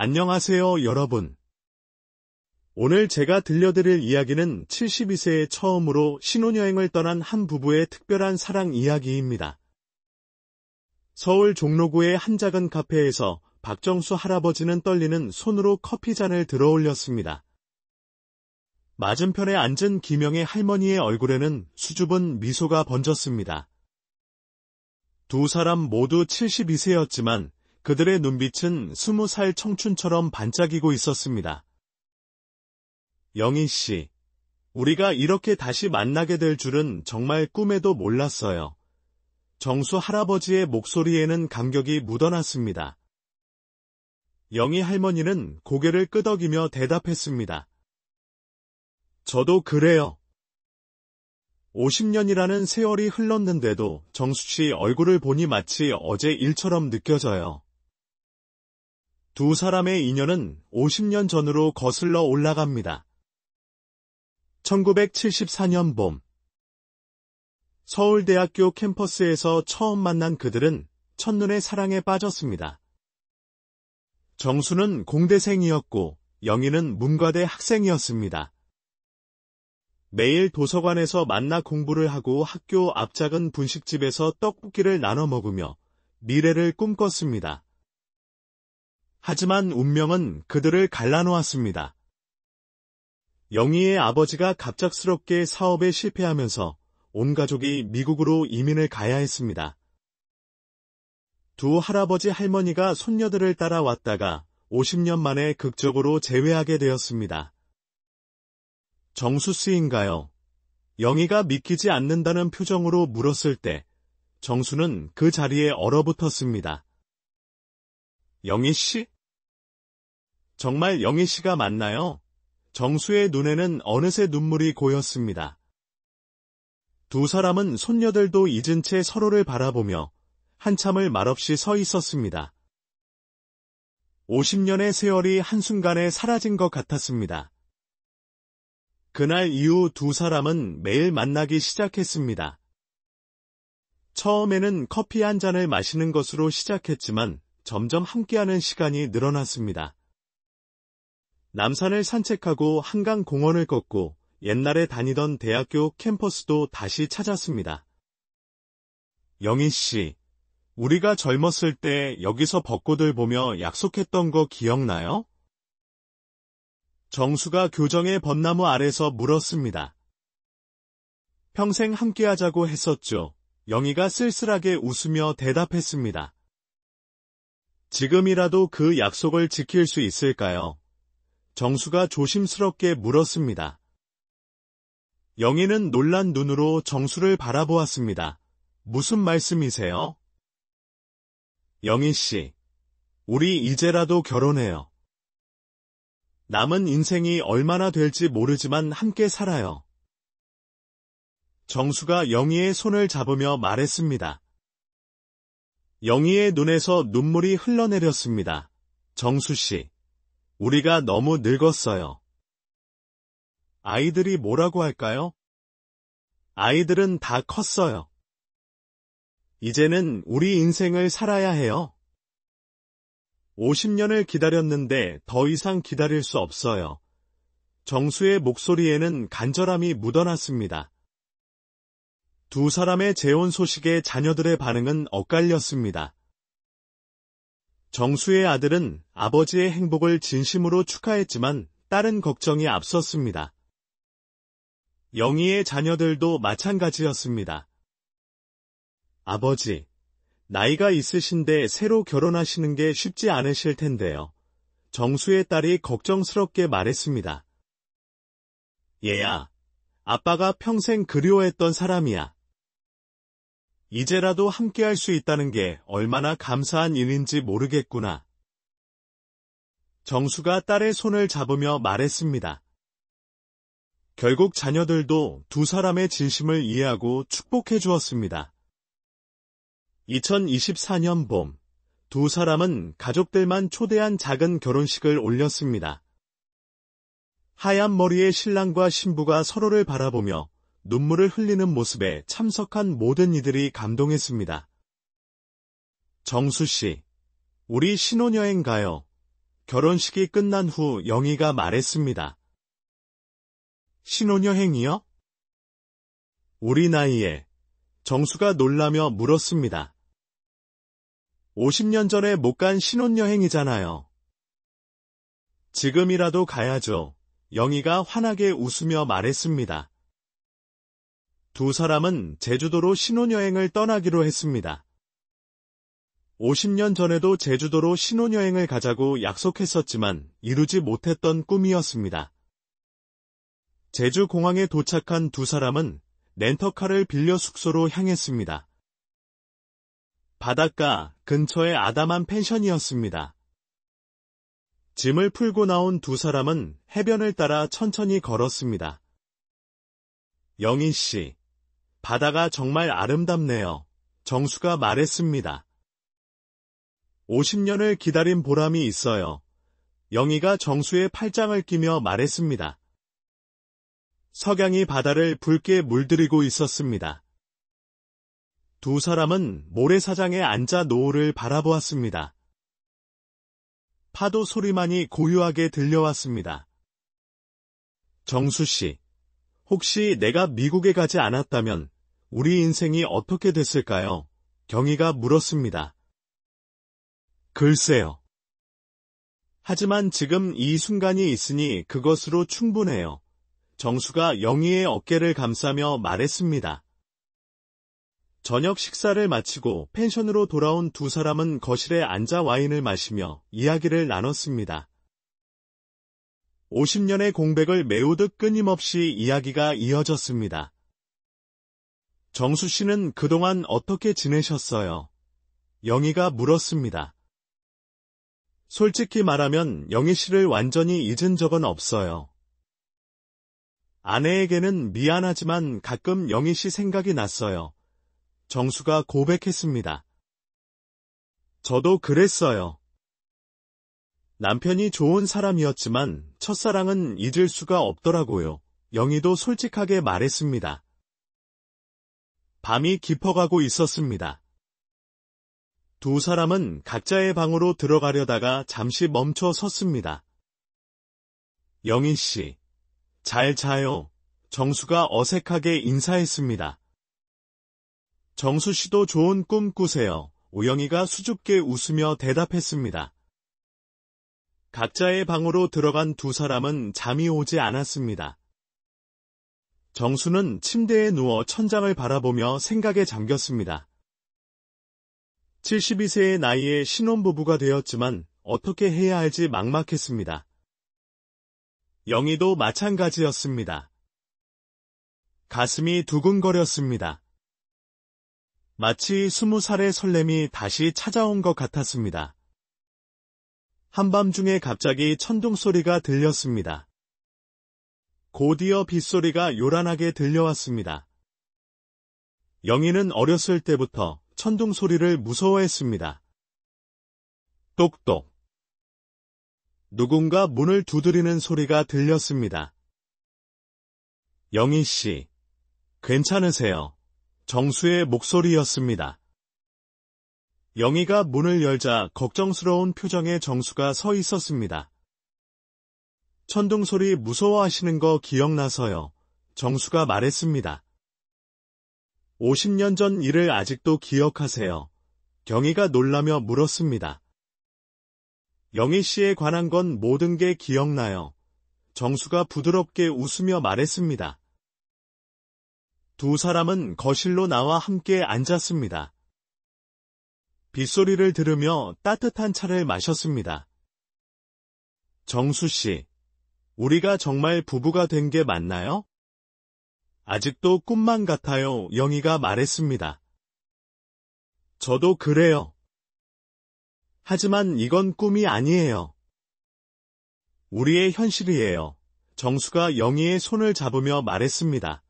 안녕하세요, 여러분. 오늘 제가 들려드릴 이야기는 72세에 처음으로 신혼여행을 떠난 한 부부의 특별한 사랑 이야기입니다. 서울 종로구의 한 작은 카페에서 박정수 할아버지는 떨리는 손으로 커피잔을 들어 올렸습니다. 맞은편에 앉은 김영애 할머니의 얼굴에는 수줍은 미소가 번졌습니다. 두 사람 모두 72세였지만 그들의 눈빛은 20살 청춘처럼 반짝이고 있었습니다. 영희 씨, 우리가 이렇게 다시 만나게 될 줄은 정말 꿈에도 몰랐어요. 정수 할아버지의 목소리에는 감격이 묻어났습니다. 영희 할머니는 고개를 끄덕이며 대답했습니다. 저도 그래요. 50년이라는 세월이 흘렀는데도 정수 씨 얼굴을 보니 마치 어제 일처럼 느껴져요. 두 사람의 인연은 50년 전으로 거슬러 올라갑니다. 1974년 봄, 서울대학교 캠퍼스에서 처음 만난 그들은 첫눈에 사랑에 빠졌습니다. 정수는 공대생이었고 영희는 문과대 학생이었습니다. 매일 도서관에서 만나 공부를 하고 학교 앞 작은 분식집에서 떡볶이를 나눠 먹으며 미래를 꿈꿨습니다. 하지만 운명은 그들을 갈라놓았습니다. 영희의 아버지가 갑작스럽게 사업에 실패하면서 온 가족이 미국으로 이민을 가야 했습니다. 두 할아버지 할머니가 손녀들을 따라왔다가 50년 만에 극적으로 재회하게 되었습니다. 정수 씨인가요? 영희가 믿기지 않는다는 표정으로 물었을 때 정수는 그 자리에 얼어붙었습니다. 영희 씨? 정말 영희 씨가 맞나요? 정수의 눈에는 어느새 눈물이 고였습니다. 두 사람은 손녀들도 잊은 채 서로를 바라보며 한참을 말없이 서 있었습니다. 50년의 세월이 한순간에 사라진 것 같았습니다. 그날 이후 두 사람은 매일 만나기 시작했습니다. 처음에는 커피 한 잔을 마시는 것으로 시작했지만 점점 함께하는 시간이 늘어났습니다. 남산을 산책하고 한강 공원을 걷고 옛날에 다니던 대학교 캠퍼스도 다시 찾았습니다. 영희 씨, 우리가 젊었을 때 여기서 벚꽃을 보며 약속했던 거 기억나요? 정수가 교정의 벚나무 아래서 물었습니다. 평생 함께하자고 했었죠. 영희가 쓸쓸하게 웃으며 대답했습니다. 지금이라도 그 약속을 지킬 수 있을까요? 정수가 조심스럽게 물었습니다. 영희는 놀란 눈으로 정수를 바라보았습니다. 무슨 말씀이세요? 영희 씨, 우리 이제라도 결혼해요. 남은 인생이 얼마나 될지 모르지만 함께 살아요. 정수가 영희의 손을 잡으며 말했습니다. 영희의 눈에서 눈물이 흘러내렸습니다. 정수 씨, 우리가 너무 늙었어요. 아이들이 뭐라고 할까요? 아이들은 다 컸어요. 이제는 우리 인생을 살아야 해요. 50년을 기다렸는데 더 이상 기다릴 수 없어요. 정수의 목소리에는 간절함이 묻어났습니다. 두 사람의 재혼 소식에 자녀들의 반응은 엇갈렸습니다. 정수의 아들은 아버지의 행복을 진심으로 축하했지만 딸은 걱정이 앞섰습니다. 영희의 자녀들도 마찬가지였습니다. 아버지, 나이가 있으신데 새로 결혼하시는 게 쉽지 않으실 텐데요. 정수의 딸이 걱정스럽게 말했습니다. 얘야, 아빠가 평생 그리워했던 사람이야. 이제라도 함께할 수 있다는 게 얼마나 감사한 일인지 모르겠구나. 정수가 딸의 손을 잡으며 말했습니다. 결국 자녀들도 두 사람의 진심을 이해하고 축복해 주었습니다. 2024년 봄, 두 사람은 가족들만 초대한 작은 결혼식을 올렸습니다. 하얀 머리의 신랑과 신부가 서로를 바라보며 눈물을 흘리는 모습에 참석한 모든 이들이 감동했습니다. 정수 씨, 우리 신혼여행 가요. 결혼식이 끝난 후 영희가 말했습니다. 신혼여행이요? 우리 나이에 정수가 놀라며 물었습니다. 50년 전에 못 간 신혼여행이잖아요. 지금이라도 가야죠. 영희가 환하게 웃으며 말했습니다. 두 사람은 제주도로 신혼여행을 떠나기로 했습니다. 50년 전에도 제주도로 신혼여행을 가자고 약속했었지만 이루지 못했던 꿈이었습니다. 제주 공항에 도착한 두 사람은 렌터카를 빌려 숙소로 향했습니다. 바닷가 근처의 아담한 펜션이었습니다. 짐을 풀고 나온 두 사람은 해변을 따라 천천히 걸었습니다. 영희 씨, 바다가 정말 아름답네요. 정수가 말했습니다. 50년을 기다린 보람이 있어요. 영희가 정수의 팔짱을 끼며 말했습니다. 석양이 바다를 붉게 물들이고 있었습니다. 두 사람은 모래사장에 앉아 노을을 바라보았습니다. 파도 소리만이 고요하게 들려왔습니다. 정수 씨, 혹시 내가 미국에 가지 않았다면 우리 인생이 어떻게 됐을까요? 경희가 물었습니다. 글쎄요. 하지만 지금 이 순간이 있으니 그것으로 충분해요. 정수가 영희의 어깨를 감싸며 말했습니다. 저녁 식사를 마치고 펜션으로 돌아온 두 사람은 거실에 앉아 와인을 마시며 이야기를 나눴습니다. 50년의 공백을 메우듯 끊임없이 이야기가 이어졌습니다. 정수 씨는 그동안 어떻게 지내셨어요? 영희가 물었습니다. 솔직히 말하면 영희 씨를 완전히 잊은 적은 없어요. 아내에게는 미안하지만 가끔 영희 씨 생각이 났어요. 정수가 고백했습니다. 저도 그랬어요. 남편이 좋은 사람이었지만 첫사랑은 잊을 수가 없더라고요. 영희도 솔직하게 말했습니다. 밤이 깊어가고 있었습니다. 두 사람은 각자의 방으로 들어가려다가 잠시 멈춰 섰습니다. 영희 씨, 잘 자요. 정수가 어색하게 인사했습니다. 정수 씨도 좋은 꿈 꾸세요. 오영희가 수줍게 웃으며 대답했습니다. 각자의 방으로 들어간 두 사람은 잠이 오지 않았습니다. 정수는 침대에 누워 천장을 바라보며 생각에 잠겼습니다. 72세의 나이에 신혼부부가 되었지만 어떻게 해야 할지 막막했습니다. 영희도 마찬가지였습니다. 가슴이 두근거렸습니다. 마치 20살의 설렘이 다시 찾아온 것 같았습니다. 한밤중에 갑자기 천둥소리가 들렸습니다. 곧이어 빗소리가 요란하게 들려왔습니다. 영희는 어렸을 때부터 천둥소리를 무서워했습니다. 똑똑. 누군가 문을 두드리는 소리가 들렸습니다. 영희 씨, 괜찮으세요? 정수의 목소리였습니다. 영희가 문을 열자 걱정스러운 표정의 정수가 서 있었습니다. 천둥소리 무서워하시는 거 기억나서요. 정수가 말했습니다. 50년 전 일을 아직도 기억하세요. 경희가 놀라며 물었습니다. 영희 씨에 관한 건 모든 게 기억나요. 정수가 부드럽게 웃으며 말했습니다. 두 사람은 거실로 나와 함께 앉았습니다. 빗소리를 들으며 따뜻한 차를 마셨습니다. 정수 씨, 우리가 정말 부부가 된 게 맞나요? 아직도 꿈만 같아요. 영희가 말했습니다. 저도 그래요. 하지만 이건 꿈이 아니에요. 우리의 현실이에요. 정수가 영희의 손을 잡으며 말했습니다.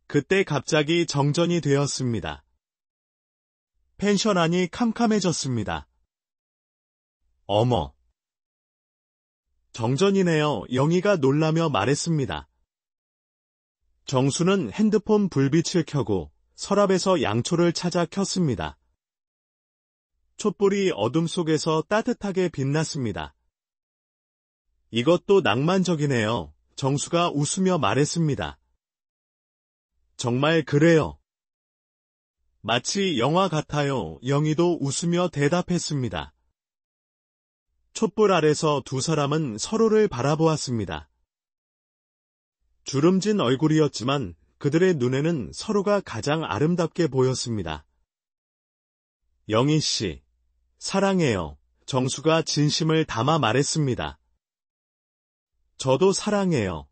그때 갑자기 정전이 되었습니다. 펜션 안이 캄캄해졌습니다. 어머. 정전이네요. 영희가 놀라며 말했습니다. 정수는 핸드폰 불빛을 켜고 서랍에서 양초를 찾아 켰습니다. 촛불이 어둠 속에서 따뜻하게 빛났습니다. 이것도 낭만적이네요. 정수가 웃으며 말했습니다. 정말 그래요. 마치 영화 같아요. 영희도 웃으며 대답했습니다. 촛불 아래서 두 사람은 서로를 바라보았습니다. 주름진 얼굴이었지만 그들의 눈에는 서로가 가장 아름답게 보였습니다. 영희 씨, 사랑해요. 정수가 진심을 담아 말했습니다. 저도 사랑해요.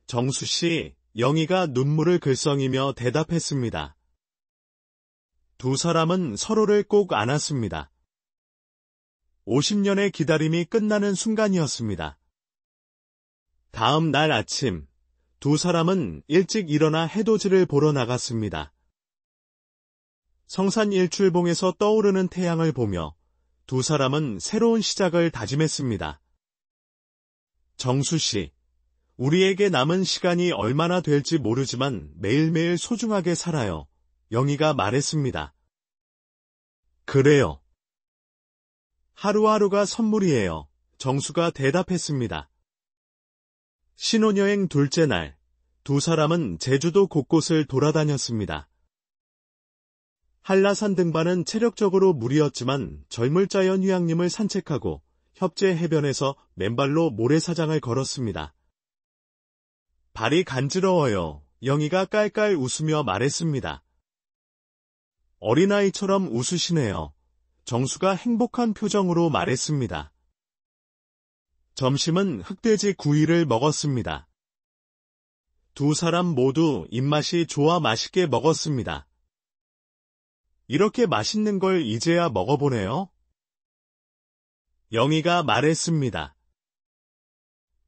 정수 씨, 영희가 눈물을 글썽이며 대답했습니다. 두 사람은 서로를 꼭 안았습니다. 50년의 기다림이 끝나는 순간이었습니다. 다음 날 아침, 두 사람은 일찍 일어나 해돋이를 보러 나갔습니다. 성산 일출봉에서 떠오르는 태양을 보며 두 사람은 새로운 시작을 다짐했습니다. 정수 씨, 우리에게 남은 시간이 얼마나 될지 모르지만 매일매일 소중하게 살아요. 영희가 말했습니다. 그래요. 하루하루가 선물이에요. 정수가 대답했습니다. 신혼여행 둘째 날, 두 사람은 제주도 곳곳을 돌아다녔습니다. 한라산 등반은 체력적으로 무리였지만 절물자연 휴양림을 산책하고 협재 해변에서 맨발로 모래사장을 걸었습니다. 발이 간지러워요. 영희가 깔깔 웃으며 말했습니다. 어린아이처럼 웃으시네요. 정수가 행복한 표정으로 말했습니다. 점심은 흑돼지 구이를 먹었습니다. 두 사람 모두 입맛이 좋아 맛있게 먹었습니다. 이렇게 맛있는 걸 이제야 먹어보네요. 영희가 말했습니다.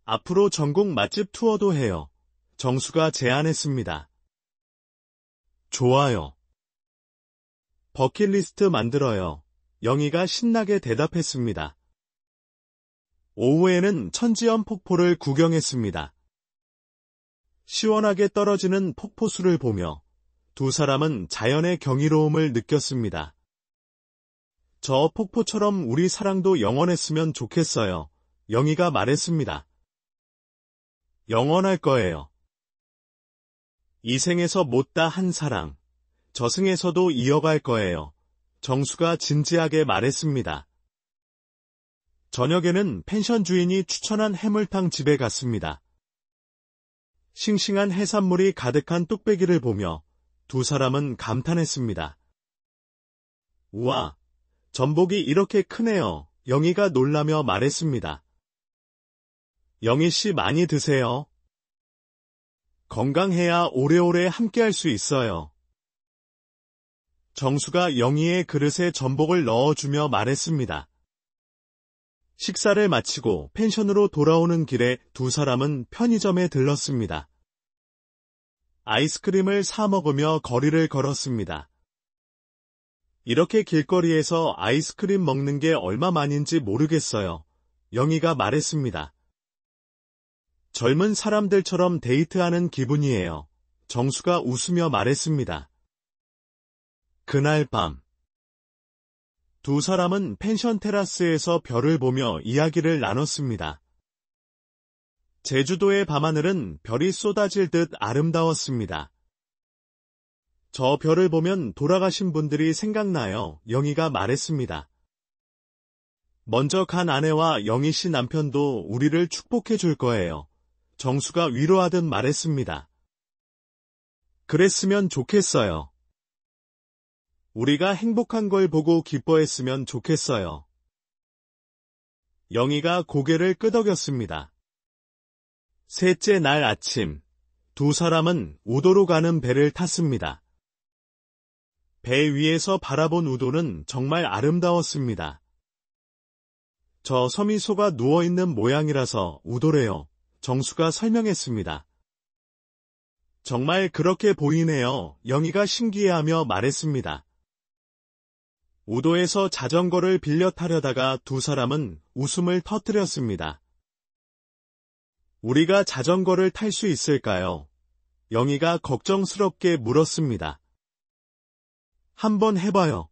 앞으로 전국 맛집 투어도 해요. 정수가 제안했습니다. 좋아요. 버킷리스트 만들어요. 영희가 신나게 대답했습니다. 오후에는 천지연 폭포를 구경했습니다. 시원하게 떨어지는 폭포수를 보며 두 사람은 자연의 경이로움을 느꼈습니다. 저 폭포처럼 우리 사랑도 영원했으면 좋겠어요. 영희가 말했습니다. 영원할 거예요. 이 생에서 못다 한 사랑, 저승에서도 이어갈 거예요. 정수가 진지하게 말했습니다. 저녁에는 펜션 주인이 추천한 해물탕 집에 갔습니다. 싱싱한 해산물이 가득한 뚝배기를 보며 두 사람은 감탄했습니다. 우와, 전복이 이렇게 크네요. 영희가 놀라며 말했습니다. 영희 씨 많이 드세요. 건강해야 오래오래 함께할 수 있어요. 정수가 영희의 그릇에 전복을 넣어주며 말했습니다. 식사를 마치고 펜션으로 돌아오는 길에 두 사람은 편의점에 들렀습니다. 아이스크림을 사 먹으며 거리를 걸었습니다. 이렇게 길거리에서 아이스크림 먹는 게 얼마만인지 모르겠어요. 영희가 말했습니다. 젊은 사람들처럼 데이트하는 기분이에요. 정수가 웃으며 말했습니다. 그날 밤, 두 사람은 펜션 테라스에서 별을 보며 이야기를 나눴습니다. 제주도의 밤하늘은 별이 쏟아질 듯 아름다웠습니다. 저 별을 보면 돌아가신 분들이 생각나요. 영희가 말했습니다. 먼저 간 아내와 영희 씨 남편도 우리를 축복해 줄 거예요. 정수가 위로하듯 말했습니다. 그랬으면 좋겠어요. 우리가 행복한 걸 보고 기뻐했으면 좋겠어요. 영희가 고개를 끄덕였습니다. 셋째 날 아침, 두 사람은 우도로 가는 배를 탔습니다. 배 위에서 바라본 우도는 정말 아름다웠습니다. 저 섬이 속아 누워있는 모양이라서 우도래요. 정수가 설명했습니다. 정말 그렇게 보이네요. 영희가 신기해하며 말했습니다. 우도에서 자전거를 빌려 타려다가 두 사람은 웃음을 터뜨렸습니다. 우리가 자전거를 탈 수 있을까요? 영희가 걱정스럽게 물었습니다. 한번 해봐요.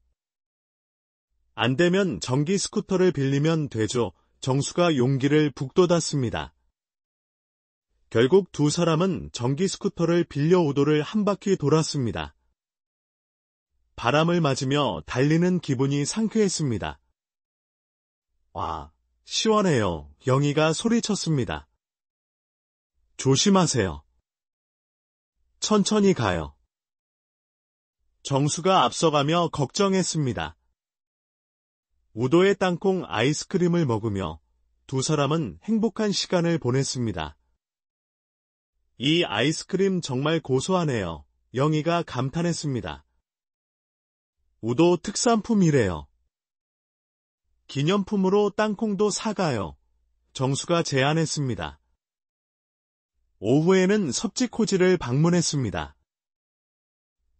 안 되면 전기 스쿠터를 빌리면 되죠. 정수가 용기를 북돋았습니다. 결국 두 사람은 전기 스쿠터를 빌려 우도를 한 바퀴 돌았습니다. 바람을 맞으며 달리는 기분이 상쾌했습니다. 와, 시원해요. 영희가 소리쳤습니다. 조심하세요. 천천히 가요. 정수가 앞서가며 걱정했습니다. 우도의 땅콩 아이스크림을 먹으며 두 사람은 행복한 시간을 보냈습니다. 이 아이스크림 정말 고소하네요. 영희가 감탄했습니다. 우도 특산품이래요. 기념품으로 땅콩도 사가요. 정수가 제안했습니다. 오후에는 섭지코지를 방문했습니다.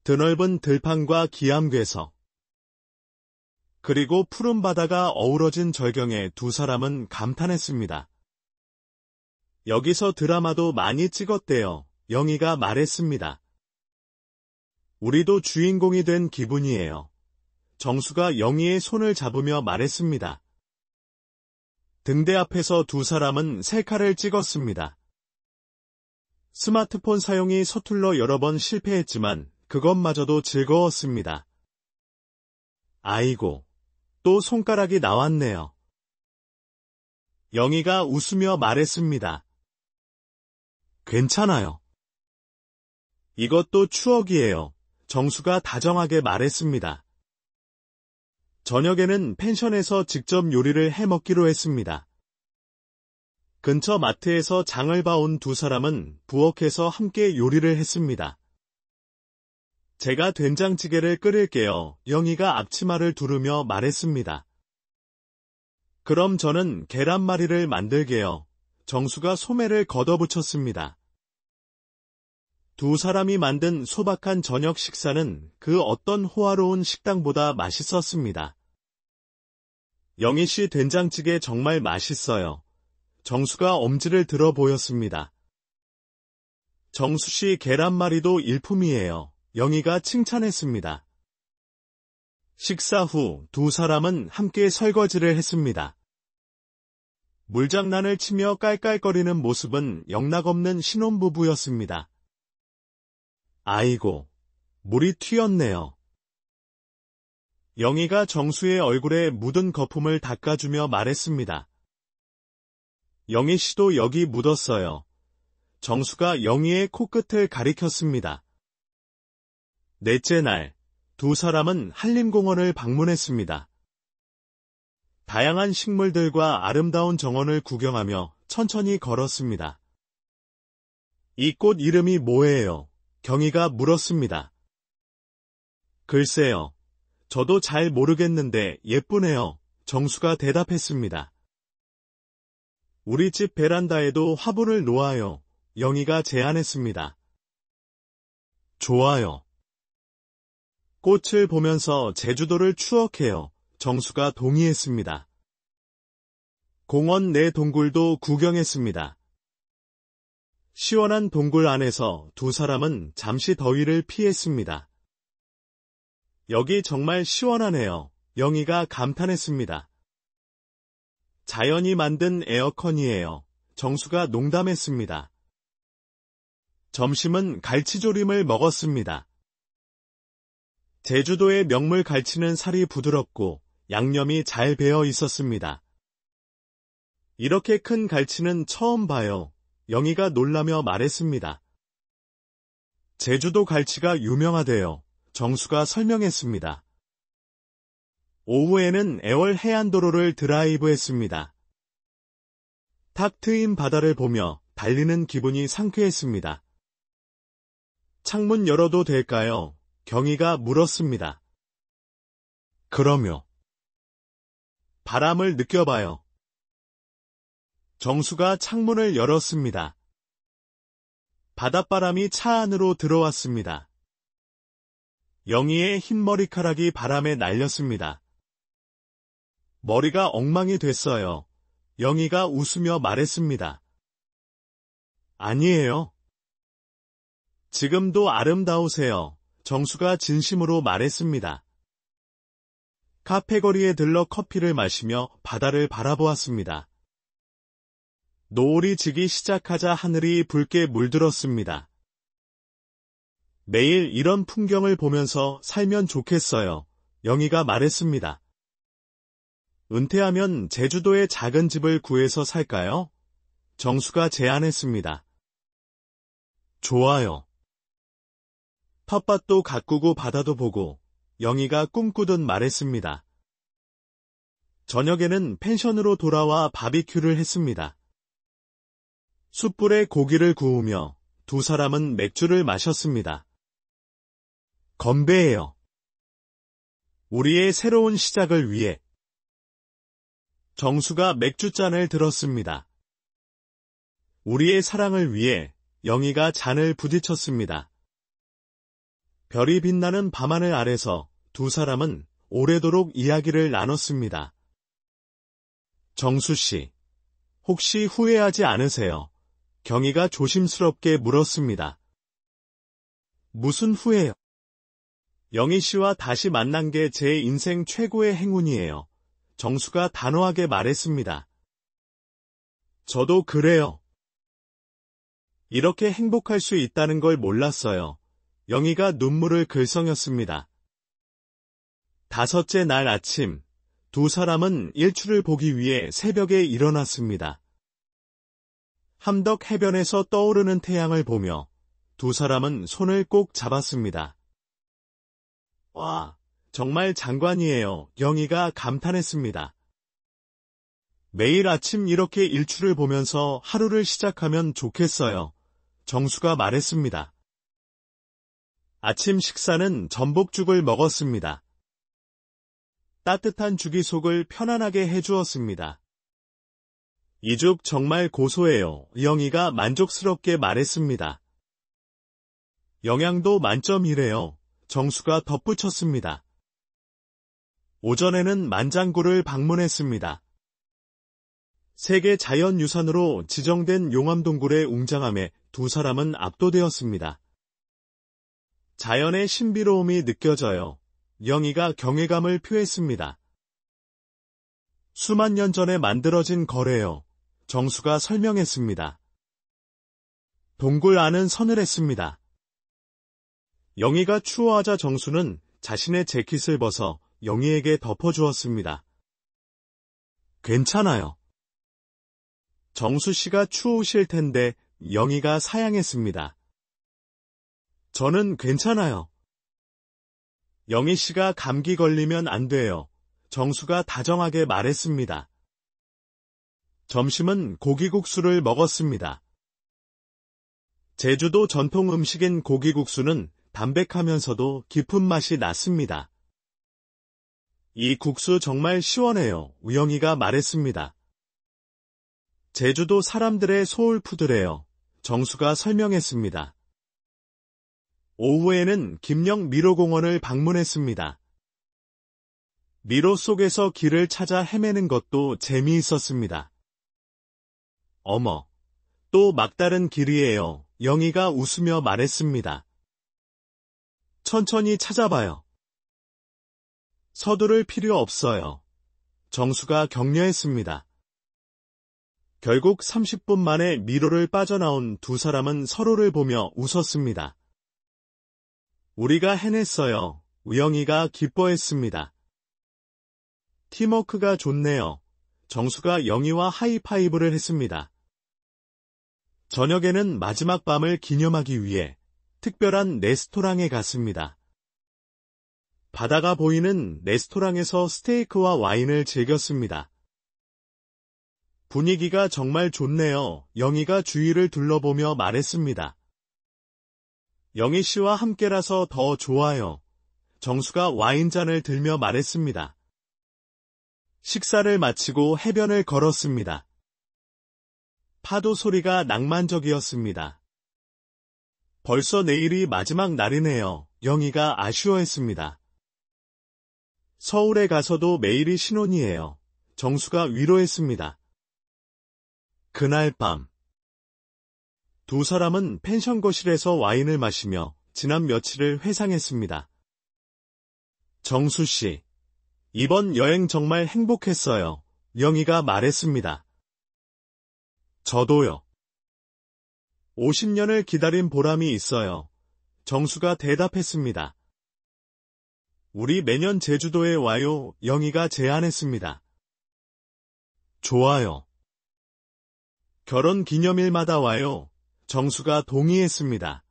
드넓은 들판과 기암괴석, 그리고 푸른 바다가 어우러진 절경에 두 사람은 감탄했습니다. 여기서 드라마도 많이 찍었대요. 영희가 말했습니다. 우리도 주인공이 된 기분이에요. 정수가 영희의 손을 잡으며 말했습니다. 등대 앞에서 두 사람은 셀카를 찍었습니다. 스마트폰 사용이 서툴러 여러 번 실패했지만 그것마저도 즐거웠습니다. 아이고, 또 손가락이 나왔네요. 영희가 웃으며 말했습니다. 괜찮아요. 이것도 추억이에요. 정수가 다정하게 말했습니다. 저녁에는 펜션에서 직접 요리를 해먹기로 했습니다. 근처 마트에서 장을 봐온 두 사람은 부엌에서 함께 요리를 했습니다. 제가 된장찌개를 끓일게요. 영희가 앞치마를 두르며 말했습니다. 그럼 저는 계란말이를 만들게요. 정수가 소매를 걷어붙였습니다. 두 사람이 만든 소박한 저녁 식사는 그 어떤 호화로운 식당보다 맛있었습니다. 영희 씨 된장찌개 정말 맛있어요. 정수가 엄지를 들어 보였습니다. 정수 씨 계란말이도 일품이에요. 영희가 칭찬했습니다. 식사 후 두 사람은 함께 설거지를 했습니다. 물장난을 치며 깔깔거리는 모습은 영락없는 신혼부부였습니다. 아이고, 물이 튀었네요. 영희가 정수의 얼굴에 묻은 거품을 닦아주며 말했습니다. 영희 씨도 여기 묻었어요. 정수가 영희의 코끝을 가리켰습니다. 넷째 날, 두 사람은 한림공원을 방문했습니다. 다양한 식물들과 아름다운 정원을 구경하며 천천히 걸었습니다. 이 꽃 이름이 뭐예요? 경희가 물었습니다. 글쎄요. 저도 잘 모르겠는데 예쁘네요. 정수가 대답했습니다. 우리 집 베란다에도 화분을 놓아요. 영희가 제안했습니다. 좋아요. 꽃을 보면서 제주도를 추억해요. 정수가 동의했습니다. 공원 내 동굴도 구경했습니다. 시원한 동굴 안에서 두 사람은 잠시 더위를 피했습니다. 여기 정말 시원하네요. 영희가 감탄했습니다. 자연이 만든 에어컨이에요. 정수가 농담했습니다. 점심은 갈치조림을 먹었습니다. 제주도의 명물 갈치는 살이 부드럽고 양념이 잘 배어 있었습니다. 이렇게 큰 갈치는 처음 봐요. 영희가 놀라며 말했습니다. 제주도 갈치가 유명하대요. 정수가 설명했습니다. 오후에는 애월 해안도로를 드라이브했습니다. 탁 트인 바다를 보며 달리는 기분이 상쾌했습니다. 창문 열어도 될까요? 경희가 물었습니다. 그럼요. 바람을 느껴봐요. 정수가 창문을 열었습니다. 바닷바람이 차 안으로 들어왔습니다. 영희의 흰 머리카락이 바람에 날렸습니다. 머리가 엉망이 됐어요. 영희가 웃으며 말했습니다. 아니에요. 지금도 아름다우세요. 정수가 진심으로 말했습니다. 카페거리에 들러 커피를 마시며 바다를 바라보았습니다. 노을이 지기 시작하자 하늘이 붉게 물들었습니다. 매일 이런 풍경을 보면서 살면 좋겠어요. 영희가 말했습니다. 은퇴하면 제주도에 작은 집을 구해서 살까요? 정수가 제안했습니다. 좋아요. 텃밭도 가꾸고 바다도 보고 영희가 꿈꾸듯 말했습니다. 저녁에는 펜션으로 돌아와 바비큐를 했습니다. 숯불에 고기를 구우며 두 사람은 맥주를 마셨습니다. 건배해요. 우리의 새로운 시작을 위해. 정수가 맥주잔을 들었습니다. 우리의 사랑을 위해 영희가 잔을 부딪혔습니다. 별이 빛나는 밤하늘 아래서 두 사람은 오래도록 이야기를 나눴습니다. 정수 씨, 혹시 후회하지 않으세요? 경희가 조심스럽게 물었습니다. 무슨 후회요? 영희 씨와 다시 만난 게 제 인생 최고의 행운이에요. 정수가 단호하게 말했습니다. 저도 그래요. 이렇게 행복할 수 있다는 걸 몰랐어요. 영희가 눈물을 글썽였습니다. 다섯째 날 아침, 두 사람은 일출을 보기 위해 새벽에 일어났습니다. 함덕 해변에서 떠오르는 태양을 보며 두 사람은 손을 꼭 잡았습니다. 와, 정말 장관이에요. 영희가 감탄했습니다. 매일 아침 이렇게 일출을 보면서 하루를 시작하면 좋겠어요. 정수가 말했습니다. 아침 식사는 전복죽을 먹었습니다. 따뜻한 죽이 속을 편안하게 해주었습니다. 이 죽 정말 고소해요. 영희가 만족스럽게 말했습니다. 영양도 만점이래요. 정수가 덧붙였습니다. 오전에는 만장굴을 방문했습니다. 세계 자연유산으로 지정된 용암동굴의 웅장함에 두 사람은 압도되었습니다. 자연의 신비로움이 느껴져요. 영희가 경외감을 표했습니다. 수만 년 전에 만들어진 거래요. 정수가 설명했습니다. 동굴 안은 서늘했습니다. 영희가 추워하자 정수는 자신의 재킷을 벗어 영희에게 덮어주었습니다. 괜찮아요. 정수 씨가 추우실 텐데 영희가 사양했습니다. 저는 괜찮아요. 영희 씨가 감기 걸리면 안 돼요. 정수가 다정하게 말했습니다. 점심은 고기국수를 먹었습니다. 제주도 전통 음식인 고기국수는 담백하면서도 깊은 맛이 났습니다. 이 국수 정말 시원해요. 우영이가 말했습니다. 제주도 사람들의 소울푸드래요. 정수가 설명했습니다. 오후에는 김영 미로공원을 방문했습니다. 미로 속에서 길을 찾아 헤매는 것도 재미있었습니다. 어머, 또 막다른 길이에요. 영희가 웃으며 말했습니다. 천천히 찾아봐요. 서두를 필요 없어요. 정수가 격려했습니다. 결국 30분 만에 미로를 빠져나온 두 사람은 서로를 보며 웃었습니다. 우리가 해냈어요. 우영이가 기뻐했습니다. 팀워크가 좋네요. 정수가 영희와 하이파이브를 했습니다. 저녁에는 마지막 밤을 기념하기 위해 특별한 레스토랑에 갔습니다. 바다가 보이는 레스토랑에서 스테이크와 와인을 즐겼습니다. 분위기가 정말 좋네요. 영희가 주위를 둘러보며 말했습니다. 영희 씨와 함께라서 더 좋아요. 정수가 와인잔을 들며 말했습니다. 식사를 마치고 해변을 걸었습니다. 파도 소리가 낭만적이었습니다. 벌써 내일이 마지막 날이네요. 영희가 아쉬워했습니다. 서울에 가서도 매일이 신혼이에요. 정수가 위로했습니다. 그날 밤, 두 사람은 펜션 거실에서 와인을 마시며 지난 며칠을 회상했습니다. 정수 씨, 이번 여행 정말 행복했어요. 영희가 말했습니다. 저도요. 50년을 기다린 보람이 있어요. 정수가 대답했습니다. 우리 매년 제주도에 와요. 영희가 제안했습니다. 좋아요. 결혼 기념일마다 와요. 정수가 동의했습니다.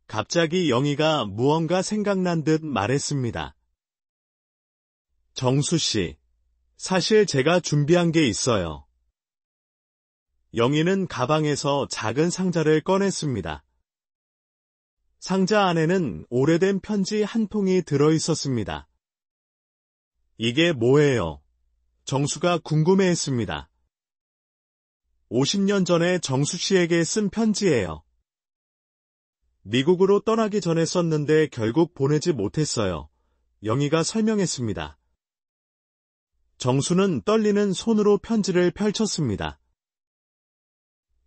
갑자기 영희가 무언가 생각난 듯 말했습니다. 정수 씨, 사실 제가 준비한 게 있어요. 영희는 가방에서 작은 상자를 꺼냈습니다. 상자 안에는 오래된 편지 한 통이 들어 있었습니다. 이게 뭐예요? 정수가 궁금해했습니다. 50년 전에 정수 씨에게 쓴 편지예요. 미국으로 떠나기 전에 썼는데 결국 보내지 못했어요. 영희가 설명했습니다. 정수는 떨리는 손으로 편지를 펼쳤습니다.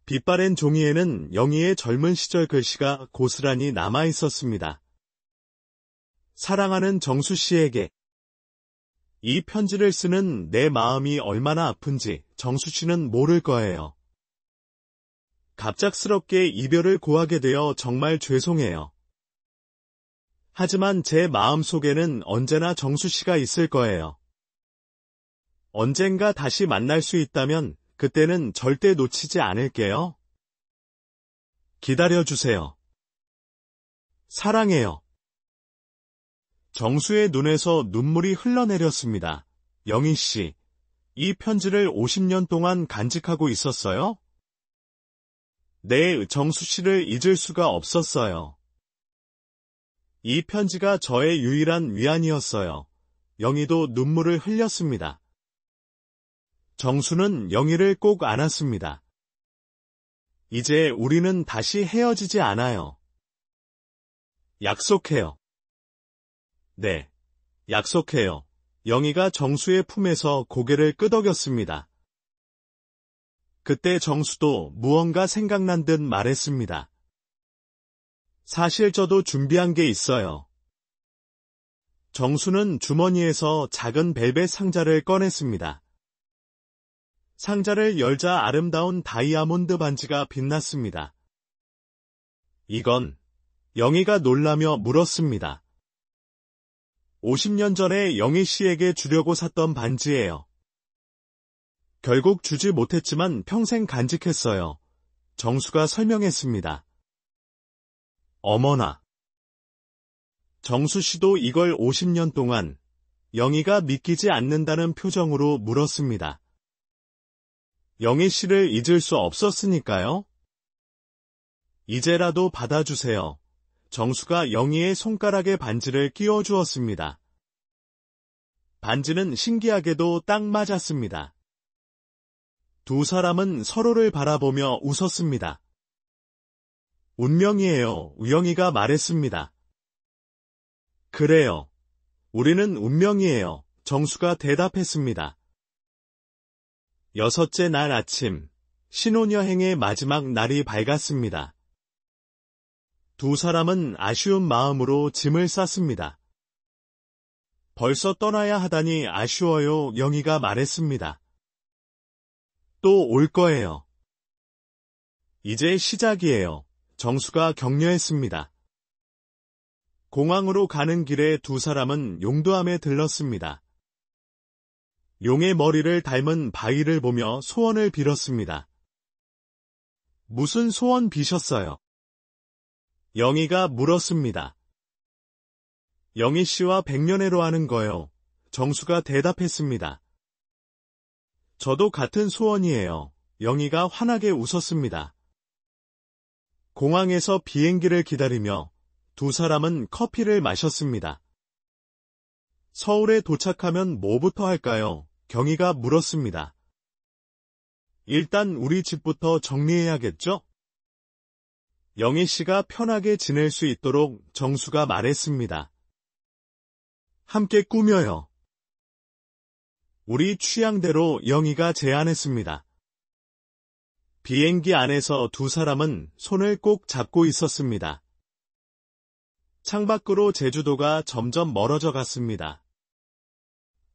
빛바랜 종이에는 영희의 젊은 시절 글씨가 고스란히 남아 있었습니다. 사랑하는 정수 씨에게. 이 편지를 쓰는 내 마음이 얼마나 아픈지 정수 씨는 모를 거예요. 갑작스럽게 이별을 고하게 되어 정말 죄송해요. 하지만 제 마음속에는 언제나 정수 씨가 있을 거예요. 언젠가 다시 만날 수 있다면 그때는 절대 놓치지 않을게요. 기다려주세요. 사랑해요. 정수의 눈에서 눈물이 흘러내렸습니다. 영희 씨, 이 편지를 50년 동안 간직하고 있었어요? 네, 정수 씨를 잊을 수가 없었어요. 이 편지가 저의 유일한 위안이었어요. 영희도 눈물을 흘렸습니다. 정수는 영희를 꼭 안았습니다. 이제 우리는 다시 헤어지지 않아요. 약속해요. 네, 약속해요. 영희가 정수의 품에서 고개를 끄덕였습니다. 그때 정수도 무언가 생각난 듯 말했습니다. 사실 저도 준비한 게 있어요. 정수는 주머니에서 작은 벨벳 상자를 꺼냈습니다. 상자를 열자 아름다운 다이아몬드 반지가 빛났습니다. 이건 영희가 놀라며 물었습니다. 50년 전에 영희 씨에게 주려고 샀던 반지예요. 결국 주지 못했지만 평생 간직했어요. 정수가 설명했습니다. 어머나. 정수 씨도 이걸 50년 동안 영희가 믿기지 않는다는 표정으로 물었습니다. 영희 씨를 잊을 수 없었으니까요? 이제라도 받아주세요. 정수가 영희의 손가락에 반지를 끼워주었습니다. 반지는 신기하게도 딱 맞았습니다. 두 사람은 서로를 바라보며 웃었습니다. 운명이에요, 영희가 말했습니다. 그래요. 우리는 운명이에요, 정수가 대답했습니다. 6째 날 아침, 신혼여행의 마지막 날이 밝았습니다. 두 사람은 아쉬운 마음으로 짐을 쌌습니다. 벌써 떠나야 하다니 아쉬워요, 영희가 말했습니다. 또 올 거예요. 이제 시작이에요, 정수가 격려했습니다. 공항으로 가는 길에 두 사람은 용두암에 들렀습니다. 용의 머리를 닮은 바위를 보며 소원을 빌었습니다. 무슨 소원 비셨어요? 영희가 물었습니다. 영희 씨와 백년해로 하는 거요. 정수가 대답했습니다. 저도 같은 소원이에요. 영희가 환하게 웃었습니다. 공항에서 비행기를 기다리며 두 사람은 커피를 마셨습니다. 서울에 도착하면 뭐부터 할까요? 경희가 물었습니다. 일단 우리 집부터 정리해야겠죠? 영희 씨가 편하게 지낼 수 있도록 정수가 말했습니다. 함께 꾸며요. 우리 취향대로 영희가 제안했습니다. 비행기 안에서 두 사람은 손을 꼭 잡고 있었습니다. 창밖으로 제주도가 점점 멀어져 갔습니다.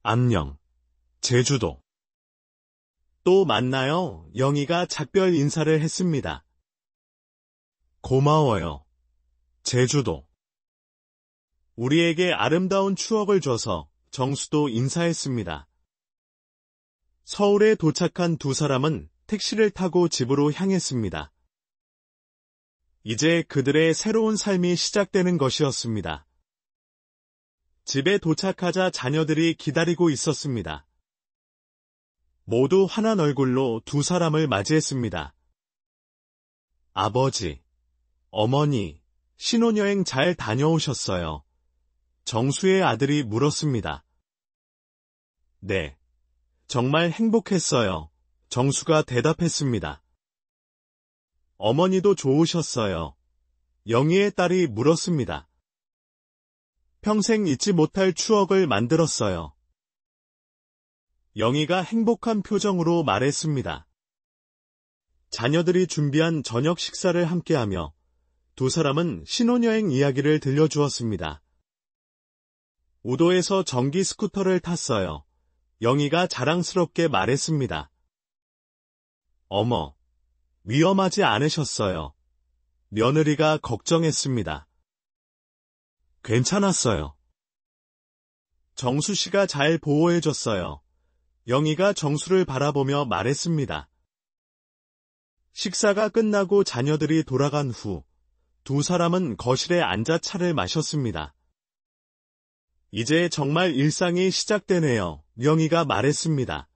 안녕, 제주도. 또 만나요. 영희가 작별 인사를 했습니다. 고마워요, 제주도. 우리에게 아름다운 추억을 줘서 정수도 인사했습니다. 서울에 도착한 두 사람은 택시를 타고 집으로 향했습니다. 이제 그들의 새로운 삶이 시작되는 것이었습니다. 집에 도착하자 자녀들이 기다리고 있었습니다. 모두 환한 얼굴로 두 사람을 맞이했습니다. 아버지, 어머니, 신혼여행 잘 다녀오셨어요? 정수의 아들이 물었습니다. 네, 정말 행복했어요. 정수가 대답했습니다. 어머니도 좋으셨어요. 영희의 딸이 물었습니다. 평생 잊지 못할 추억을 만들었어요. 영희가 행복한 표정으로 말했습니다. 자녀들이 준비한 저녁 식사를 함께하며 두 사람은 신혼여행 이야기를 들려주었습니다. 우도에서 전기 스쿠터를 탔어요. 영희가 자랑스럽게 말했습니다. 어머, 위험하지 않으셨어요. 며느리가 걱정했습니다. 괜찮았어요. 정수 씨가 잘 보호해줬어요. 영희가 정수를 바라보며 말했습니다. 식사가 끝나고 자녀들이 돌아간 후 두 사람은 거실에 앉아 차를 마셨습니다. 이제 정말 일상이 시작되네요. 영희가 말했습니다.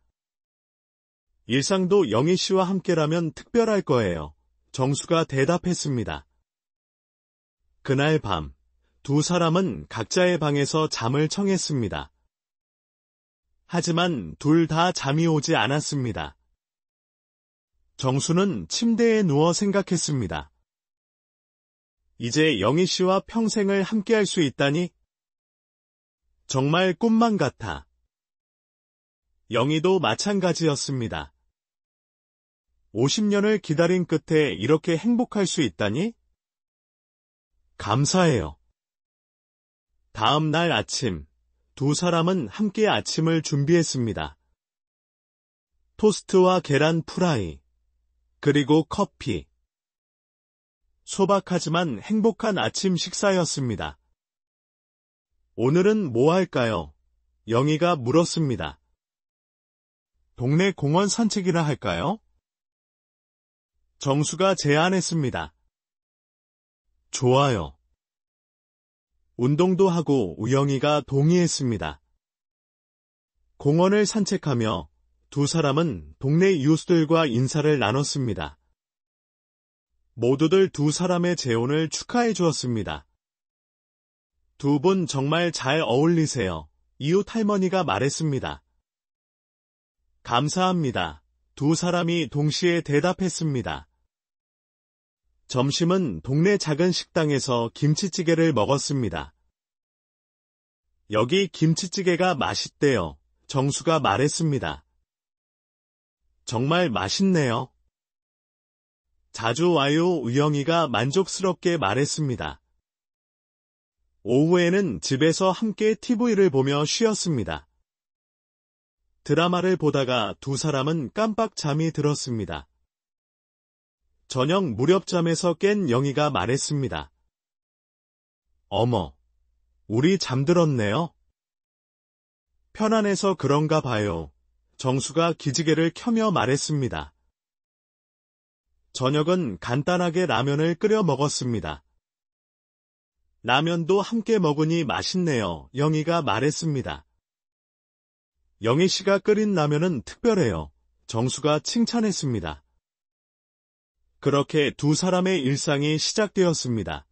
일상도 영희 씨와 함께라면 특별할 거예요. 정수가 대답했습니다. 그날 밤, 두 사람은 각자의 방에서 잠을 청했습니다. 하지만 둘 다 잠이 오지 않았습니다. 정수는 침대에 누워 생각했습니다. 이제 영희 씨와 평생을 함께할 수 있다니? 정말 꿈만 같아. 영희도 마찬가지였습니다. 50년을 기다린 끝에 이렇게 행복할 수 있다니? 감사해요. 다음 날 아침, 두 사람은 함께 아침을 준비했습니다. 토스트와 계란 프라이, 그리고 커피. 소박하지만 행복한 아침 식사였습니다. 오늘은 뭐 할까요? 영희가 물었습니다. 동네 공원 산책이나 할까요? 정수가 제안했습니다. 좋아요. 운동도 하고 영희가 동의했습니다. 공원을 산책하며 두 사람은 동네 이웃들과 인사를 나눴습니다. 모두들 두 사람의 재혼을 축하해 주었습니다. 두 분 정말 잘 어울리세요. 이웃 할머니가 말했습니다. 감사합니다. 두 사람이 동시에 대답했습니다. 점심은 동네 작은 식당에서 김치찌개를 먹었습니다. 여기 김치찌개가 맛있대요. 정수가 말했습니다. 정말 맛있네요. 자주 와요. 우영이가 만족스럽게 말했습니다. 오후에는 집에서 함께 TV를 보며 쉬었습니다. 드라마를 보다가 두 사람은 깜빡 잠이 들었습니다. 저녁 무렵잠에서 깬 영희가 말했습니다. 어머, 우리 잠들었네요. 편안해서 그런가 봐요. 정수가 기지개를 켜며 말했습니다. 저녁은 간단하게 라면을 끓여 먹었습니다. 라면도 함께 먹으니 맛있네요. 영희가 말했습니다. 영희 씨가 끓인 라면은 특별해요. 정수가 칭찬했습니다. 그렇게 두 사람의 일상이 시작되었습니다.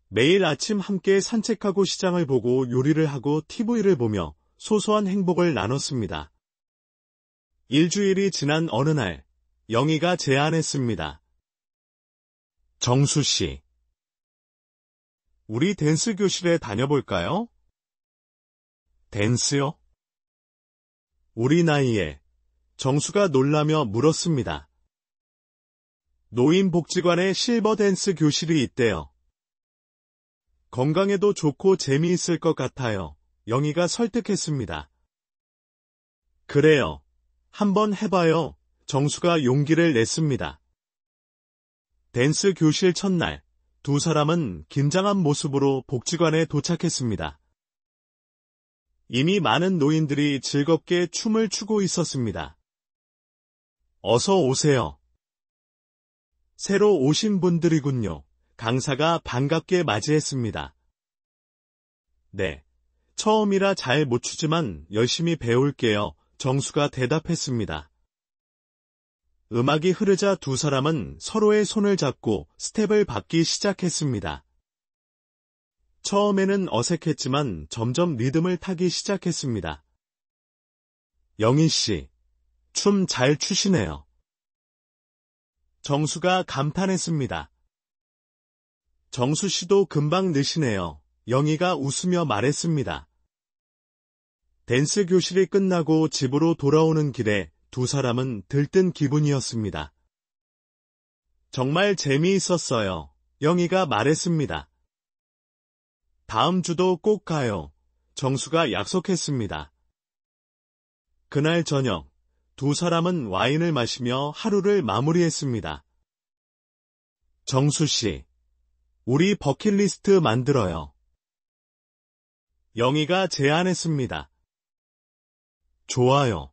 매일 아침 함께 산책하고 시장을 보고 요리를 하고 TV를 보며 소소한 행복을 나눴습니다. 일주일이 지난 어느 날, 영희가 제안했습니다. 정수 씨, 우리 댄스 교실에 다녀볼까요? 댄스요? 우리 나이에, 정수가 놀라며 물었습니다. 노인복지관에 실버 댄스 교실이 있대요. 건강에도 좋고 재미있을 것 같아요. 영희가 설득했습니다. 그래요. 한번 해봐요. 정수가 용기를 냈습니다. 댄스 교실 첫날, 두 사람은 긴장한 모습으로 복지관에 도착했습니다. 이미 많은 노인들이 즐겁게 춤을 추고 있었습니다. 어서 오세요. 새로 오신 분들이군요. 강사가 반갑게 맞이했습니다. 네. 처음이라 잘 못 추지만 열심히 배울게요. 정수가 대답했습니다. 음악이 흐르자 두 사람은 서로의 손을 잡고 스텝을 밟기 시작했습니다. 처음에는 어색했지만 점점 리듬을 타기 시작했습니다. 영희 씨, 춤 잘 추시네요. 정수가 감탄했습니다. 정수 씨도 금방 느시네요. 영희가 웃으며 말했습니다. 댄스 교실이 끝나고 집으로 돌아오는 길에 두 사람은 들뜬 기분이었습니다. 정말 재미있었어요. 영희가 말했습니다. 다음 주도 꼭 가요. 정수가 약속했습니다. 그날 저녁, 두 사람은 와인을 마시며 하루를 마무리했습니다. 정수 씨, 우리 버킷리스트 만들어요. 영희가 제안했습니다. 좋아요.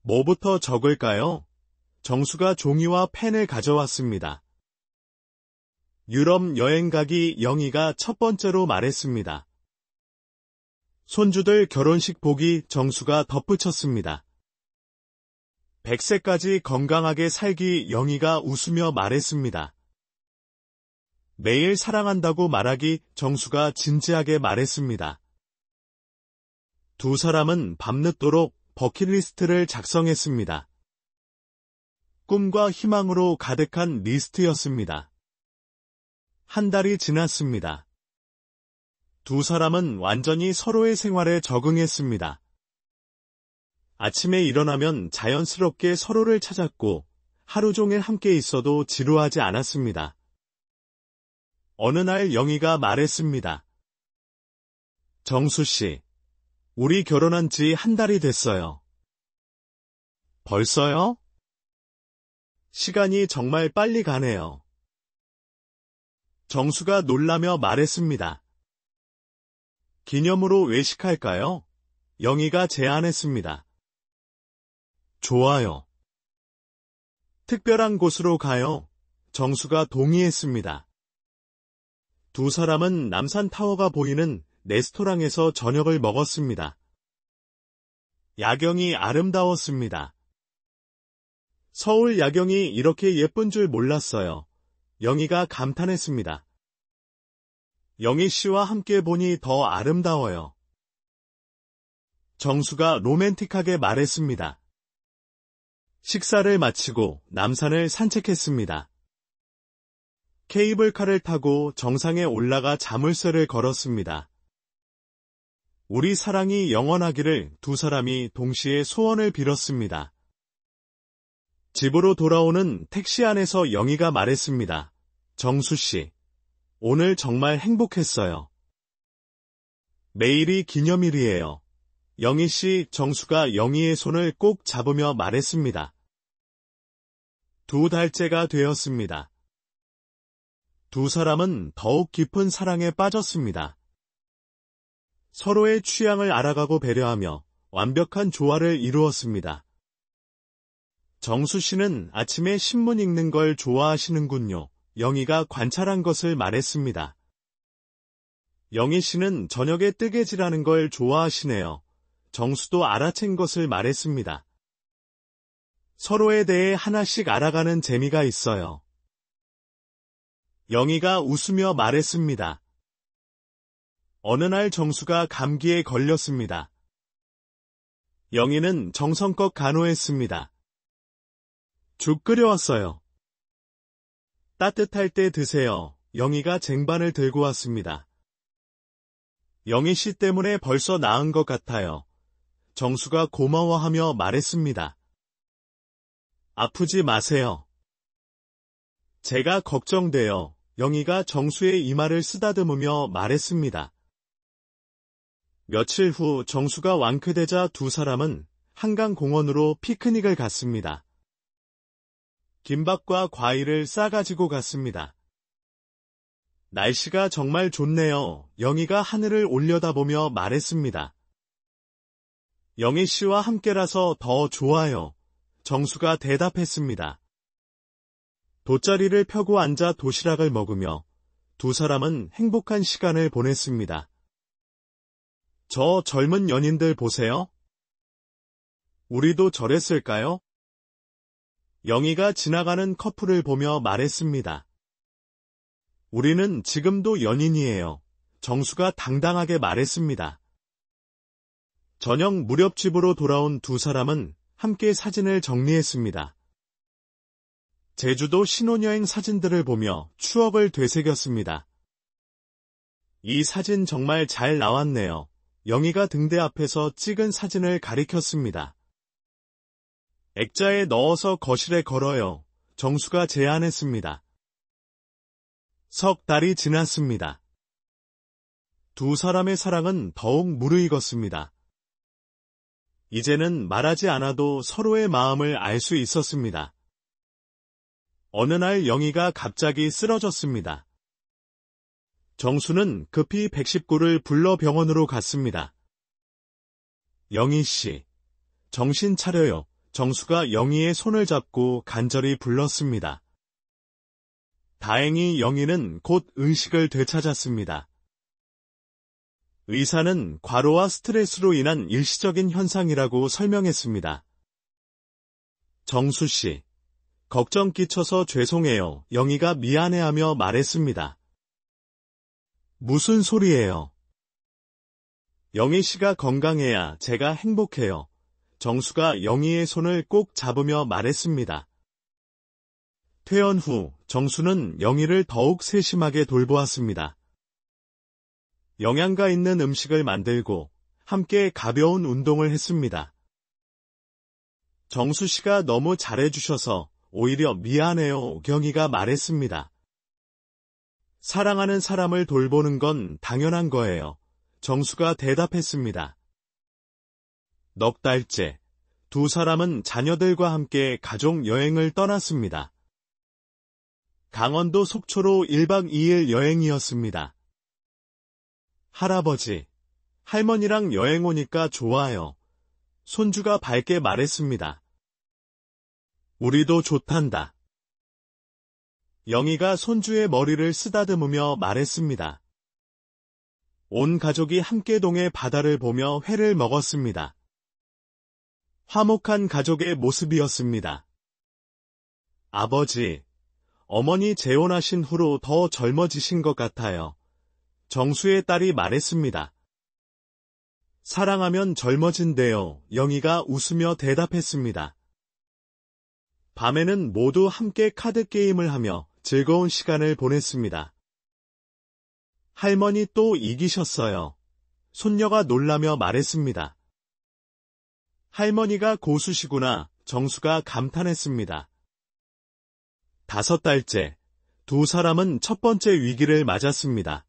뭐부터 적을까요? 정수가 종이와 펜을 가져왔습니다. 유럽 여행 가기 영희가 첫 번째로 말했습니다. 손주들 결혼식 보기 정수가 덧붙였습니다. 100세까지 건강하게 살기 영희가 웃으며 말했습니다. 매일 사랑한다고 말하기 정수가 진지하게 말했습니다. 두 사람은 밤늦도록 버킷리스트를 작성했습니다. 꿈과 희망으로 가득한 리스트였습니다. 한 달이 지났습니다. 두 사람은 완전히 서로의 생활에 적응했습니다. 아침에 일어나면 자연스럽게 서로를 찾았고 하루 종일 함께 있어도 지루하지 않았습니다. 어느 날 영희가 말했습니다. 정수 씨, 우리 결혼한 지 한 달이 됐어요. 벌써요? 시간이 정말 빨리 가네요. 정수가 놀라며 말했습니다. 기념으로 외식할까요? 영희가 제안했습니다. 좋아요. 특별한 곳으로 가요. 정수가 동의했습니다. 두 사람은 남산타워가 보이는 레스토랑에서 저녁을 먹었습니다. 야경이 아름다웠습니다. 서울 야경이 이렇게 예쁜 줄 몰랐어요. 영희가 감탄했습니다. 영희 씨와 함께 보니 더 아름다워요. 정수가 로맨틱하게 말했습니다. 식사를 마치고 남산을 산책했습니다. 케이블카를 타고 정상에 올라가 자물쇠를 걸었습니다. 우리 사랑이 영원하기를 두 사람이 동시에 소원을 빌었습니다. 집으로 돌아오는 택시 안에서 영희가 말했습니다. 정수 씨, 오늘 정말 행복했어요. 내일이 기념일이에요. 영희 씨, 정수가 영희의 손을 꼭 잡으며 말했습니다. 두 달째가 되었습니다. 두 사람은 더욱 깊은 사랑에 빠졌습니다. 서로의 취향을 알아가고 배려하며 완벽한 조화를 이루었습니다. 정수 씨는 아침에 신문 읽는 걸 좋아하시는군요. 영희가 관찰한 것을 말했습니다. 영희 씨는 저녁에 뜨개질하는 걸 좋아하시네요. 정수도 알아챈 것을 말했습니다. 서로에 대해 하나씩 알아가는 재미가 있어요. 영희가 웃으며 말했습니다. 어느 날 정수가 감기에 걸렸습니다. 영희는 정성껏 간호했습니다. 죽 끓여왔어요. 따뜻할 때 드세요. 영희가 쟁반을 들고 왔습니다. 영희 씨 때문에 벌써 나은 것 같아요. 정수가 고마워하며 말했습니다. 아프지 마세요. 제가 걱정돼요. 영희가 정수의 이마를 쓰다듬으며 말했습니다. 며칠 후 정수가 완쾌되자 두 사람은 한강공원으로 피크닉을 갔습니다. 김밥과 과일을 싸가지고 갔습니다. 날씨가 정말 좋네요. 영희가 하늘을 올려다보며 말했습니다. 영희 씨와 함께라서 더 좋아요. 정수가 대답했습니다. 돗자리를 펴고 앉아 도시락을 먹으며 두 사람은 행복한 시간을 보냈습니다. 저 젊은 연인들 보세요. 우리도 저랬을까요? 영희가 지나가는 커플을 보며 말했습니다. 우리는 지금도 연인이에요. 정수가 당당하게 말했습니다. 저녁 무렵 집으로 돌아온 두 사람은 함께 사진을 정리했습니다. 제주도 신혼여행 사진들을 보며 추억을 되새겼습니다. 이 사진 정말 잘 나왔네요. 영희가 등대 앞에서 찍은 사진을 가리켰습니다. 액자에 넣어서 거실에 걸어요. 정수가 제안했습니다. 석 달이 지났습니다. 두 사람의 사랑은 더욱 무르익었습니다. 이제는 말하지 않아도 서로의 마음을 알 수 있었습니다. 어느 날 영희가 갑자기 쓰러졌습니다. 정수는 급히 119를 불러 병원으로 갔습니다. 영희 씨, 정신 차려요. 정수가 영희의 손을 잡고 간절히 불렀습니다. 다행히 영희는 곧 의식을 되찾았습니다. 의사는 과로와 스트레스로 인한 일시적인 현상이라고 설명했습니다. 정수 씨, 걱정 끼쳐서 죄송해요. 영희가 미안해하며 말했습니다. 무슨 소리예요? 영희 씨가 건강해야 제가 행복해요. 정수가 영희의 손을 꼭 잡으며 말했습니다. 퇴원 후 정수는 영희를 더욱 세심하게 돌보았습니다. 영양가 있는 음식을 만들고 함께 가벼운 운동을 했습니다. 정수 씨가 너무 잘해주셔서 오히려 미안해요. 영희가 말했습니다. 사랑하는 사람을 돌보는 건 당연한 거예요. 정수가 대답했습니다. 넉 달째, 두 사람은 자녀들과 함께 가족 여행을 떠났습니다. 강원도 속초로 1박 2일 여행이었습니다. 할아버지, 할머니랑 여행 오니까 좋아요. 손주가 밝게 말했습니다. 우리도 좋단다. 영희가 손주의 머리를 쓰다듬으며 말했습니다. 온 가족이 함께 동해 바다를 보며 회를 먹었습니다. 화목한 가족의 모습이었습니다. 아버지, 어머니 재혼하신 후로 더 젊어지신 것 같아요. 정수의 딸이 말했습니다. 사랑하면 젊어진대요. 영희가 웃으며 대답했습니다. 밤에는 모두 함께 카드 게임을 하며 즐거운 시간을 보냈습니다. 할머니 또 이기셨어요. 손녀가 놀라며 말했습니다. 할머니가 고수시구나. 정수가 감탄했습니다. 5달째, 두 사람은 첫 번째 위기를 맞았습니다.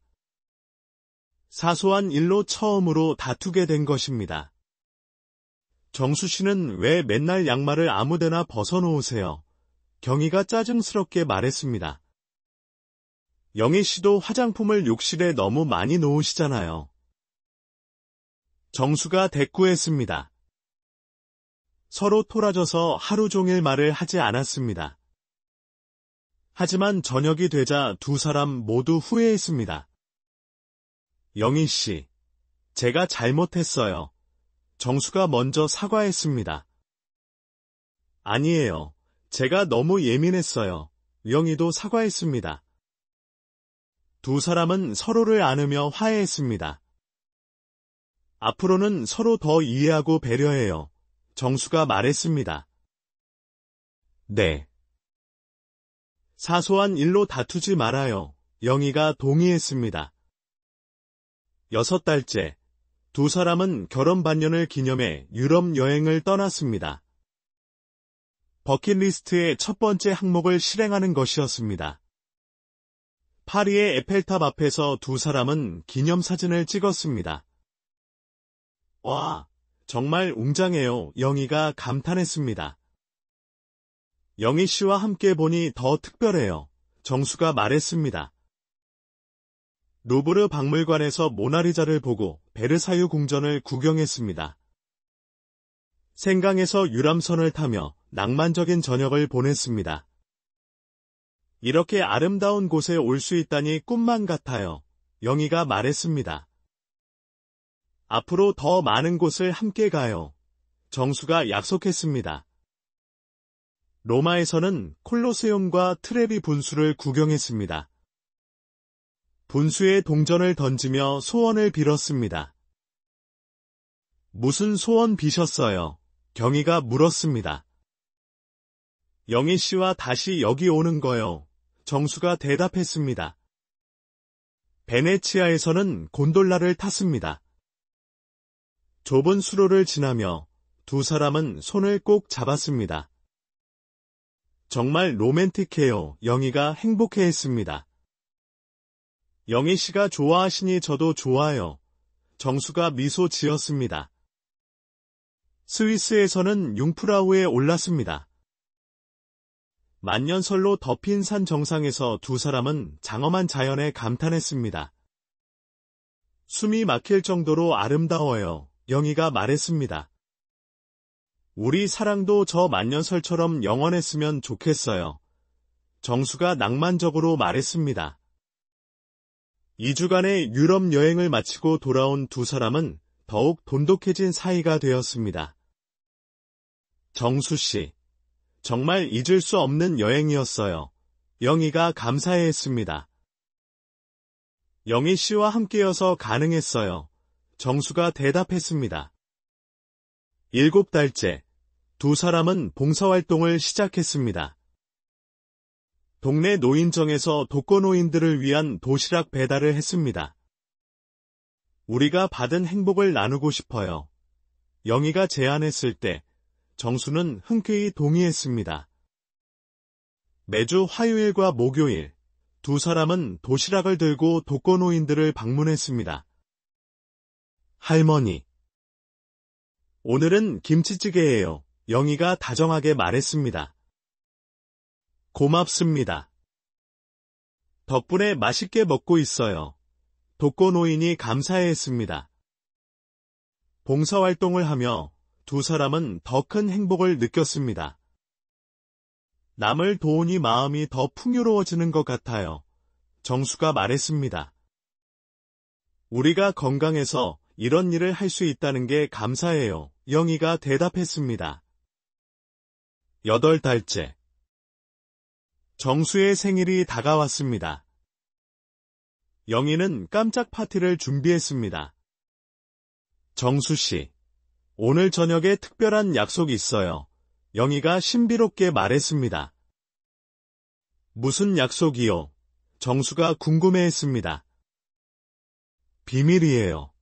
사소한 일로 처음으로 다투게 된 것입니다. 정수 씨는 왜 맨날 양말을 아무데나 벗어놓으세요? 경희가 짜증스럽게 말했습니다. 영희 씨도 화장품을 욕실에 너무 많이 놓으시잖아요. 정수가 대꾸했습니다. 서로 토라져서 하루 종일 말을 하지 않았습니다. 하지만 저녁이 되자 두 사람 모두 후회했습니다. 영희 씨, 제가 잘못했어요. 정수가 먼저 사과했습니다. 아니에요. 제가 너무 예민했어요. 영희도 사과했습니다. 두 사람은 서로를 안으며 화해했습니다. 앞으로는 서로 더 이해하고 배려해요. 정수가 말했습니다. 네. 사소한 일로 다투지 말아요. 영희가 동의했습니다. 6달째, 두 사람은 결혼 반년을 기념해 유럽 여행을 떠났습니다. 버킷리스트의 첫 번째 항목을 실행하는 것이었습니다. 파리의 에펠탑 앞에서 두 사람은 기념사진을 찍었습니다. 와, 정말 웅장해요. 영희가 감탄했습니다. 영희 씨와 함께 보니 더 특별해요. 정수가 말했습니다. 루브르 박물관에서 모나리자를 보고 베르사유 궁전을 구경했습니다. 생강에서 유람선을 타며 낭만적인 저녁을 보냈습니다. 이렇게 아름다운 곳에 올 수 있다니 꿈만 같아요. 영희가 말했습니다. 앞으로 더 많은 곳을 함께 가요. 정수가 약속했습니다. 로마에서는 콜로세움과 트레비 분수를 구경했습니다. 분수에 동전을 던지며 소원을 빌었습니다. 무슨 소원 비셨어요? 경희가 물었습니다. 영희 씨와 다시 여기 오는 거요. 정수가 대답했습니다. 베네치아에서는 곤돌라를 탔습니다. 좁은 수로를 지나며 두 사람은 손을 꼭 잡았습니다. 정말 로맨틱해요. 영희가 행복해했습니다. 영희 씨가 좋아하시니 저도 좋아요. 정수가 미소 지었습니다. 스위스에서는 융프라우에 올랐습니다. 만년설로 덮인 산 정상에서 두 사람은 장엄한 자연에 감탄했습니다. 숨이 막힐 정도로 아름다워요. 영희가 말했습니다. 우리 사랑도 저 만년설처럼 영원했으면 좋겠어요. 정수가 낭만적으로 말했습니다. 2주간의 유럽 여행을 마치고 돌아온 두 사람은 더욱 돈독해진 사이가 되었습니다. 정수 씨, 정말 잊을 수 없는 여행이었어요. 영희가 감사해했습니다. 영희 씨와 함께여서 가능했어요. 정수가 대답했습니다. 7달째, 두 사람은 봉사활동을 시작했습니다. 동네 노인정에서 독거노인들을 위한 도시락 배달을 했습니다. 우리가 받은 행복을 나누고 싶어요. 영희가 제안했을 때 정수는 흔쾌히 동의했습니다. 매주 화요일과 목요일, 두 사람은 도시락을 들고 독거노인들을 방문했습니다. 할머니, 오늘은 김치찌개예요. 영희가 다정하게 말했습니다. 고맙습니다. 덕분에 맛있게 먹고 있어요. 독거노인이 감사해했습니다. 봉사활동을 하며 두 사람은 더 큰 행복을 느꼈습니다. 남을 도우니 마음이 더 풍요로워지는 것 같아요. 정수가 말했습니다. 우리가 건강해서 이런 일을 할 수 있다는 게 감사해요. 영희가 대답했습니다. 8달째. 정수의 생일이 다가왔습니다. 영희는 깜짝 파티를 준비했습니다. 정수 씨, 오늘 저녁에 특별한 약속이 있어요. 영희가 신비롭게 말했습니다. 무슨 약속이요? 정수가 궁금해했습니다. 비밀이에요.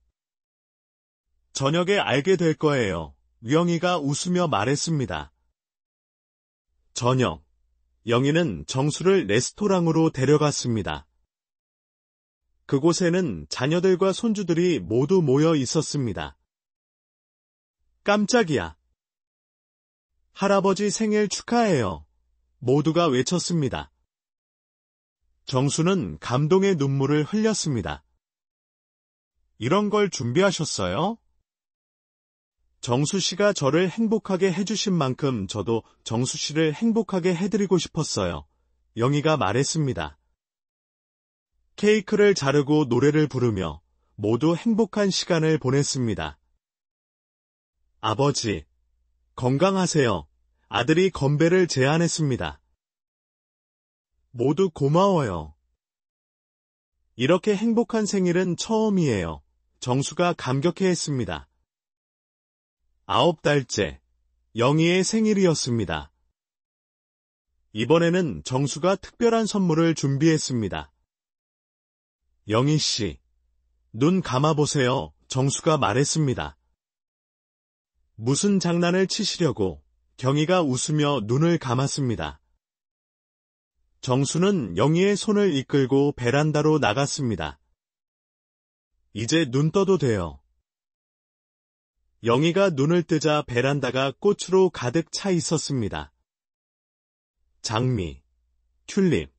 저녁에 알게 될 거예요. 영희가 웃으며 말했습니다. 저녁, 영희는 정수를 레스토랑으로 데려갔습니다. 그곳에는 자녀들과 손주들이 모두 모여 있었습니다. 깜짝이야. 할아버지 생일 축하해요. 모두가 외쳤습니다. 정수는 감동의 눈물을 흘렸습니다. 이런 걸 준비하셨어요? 정수 씨가 저를 행복하게 해주신 만큼 저도 정수 씨를 행복하게 해드리고 싶었어요. 영희가 말했습니다. 케이크를 자르고 노래를 부르며 모두 행복한 시간을 보냈습니다. 아버지, 건강하세요. 아들이 건배를 제안했습니다. 모두 고마워요. 이렇게 행복한 생일은 처음이에요. 정수가 감격해했습니다. 9달째, 영희의 생일이었습니다. 이번에는 정수가 특별한 선물을 준비했습니다. 영희 씨, 눈 감아보세요. 정수가 말했습니다. 무슨 장난을 치시려고? 경희가 웃으며 눈을 감았습니다. 정수는 영희의 손을 이끌고 베란다로 나갔습니다. 이제 눈 떠도 돼요. 영희가 눈을 뜨자 베란다가 꽃으로 가득 차 있었습니다. 장미, 튤립,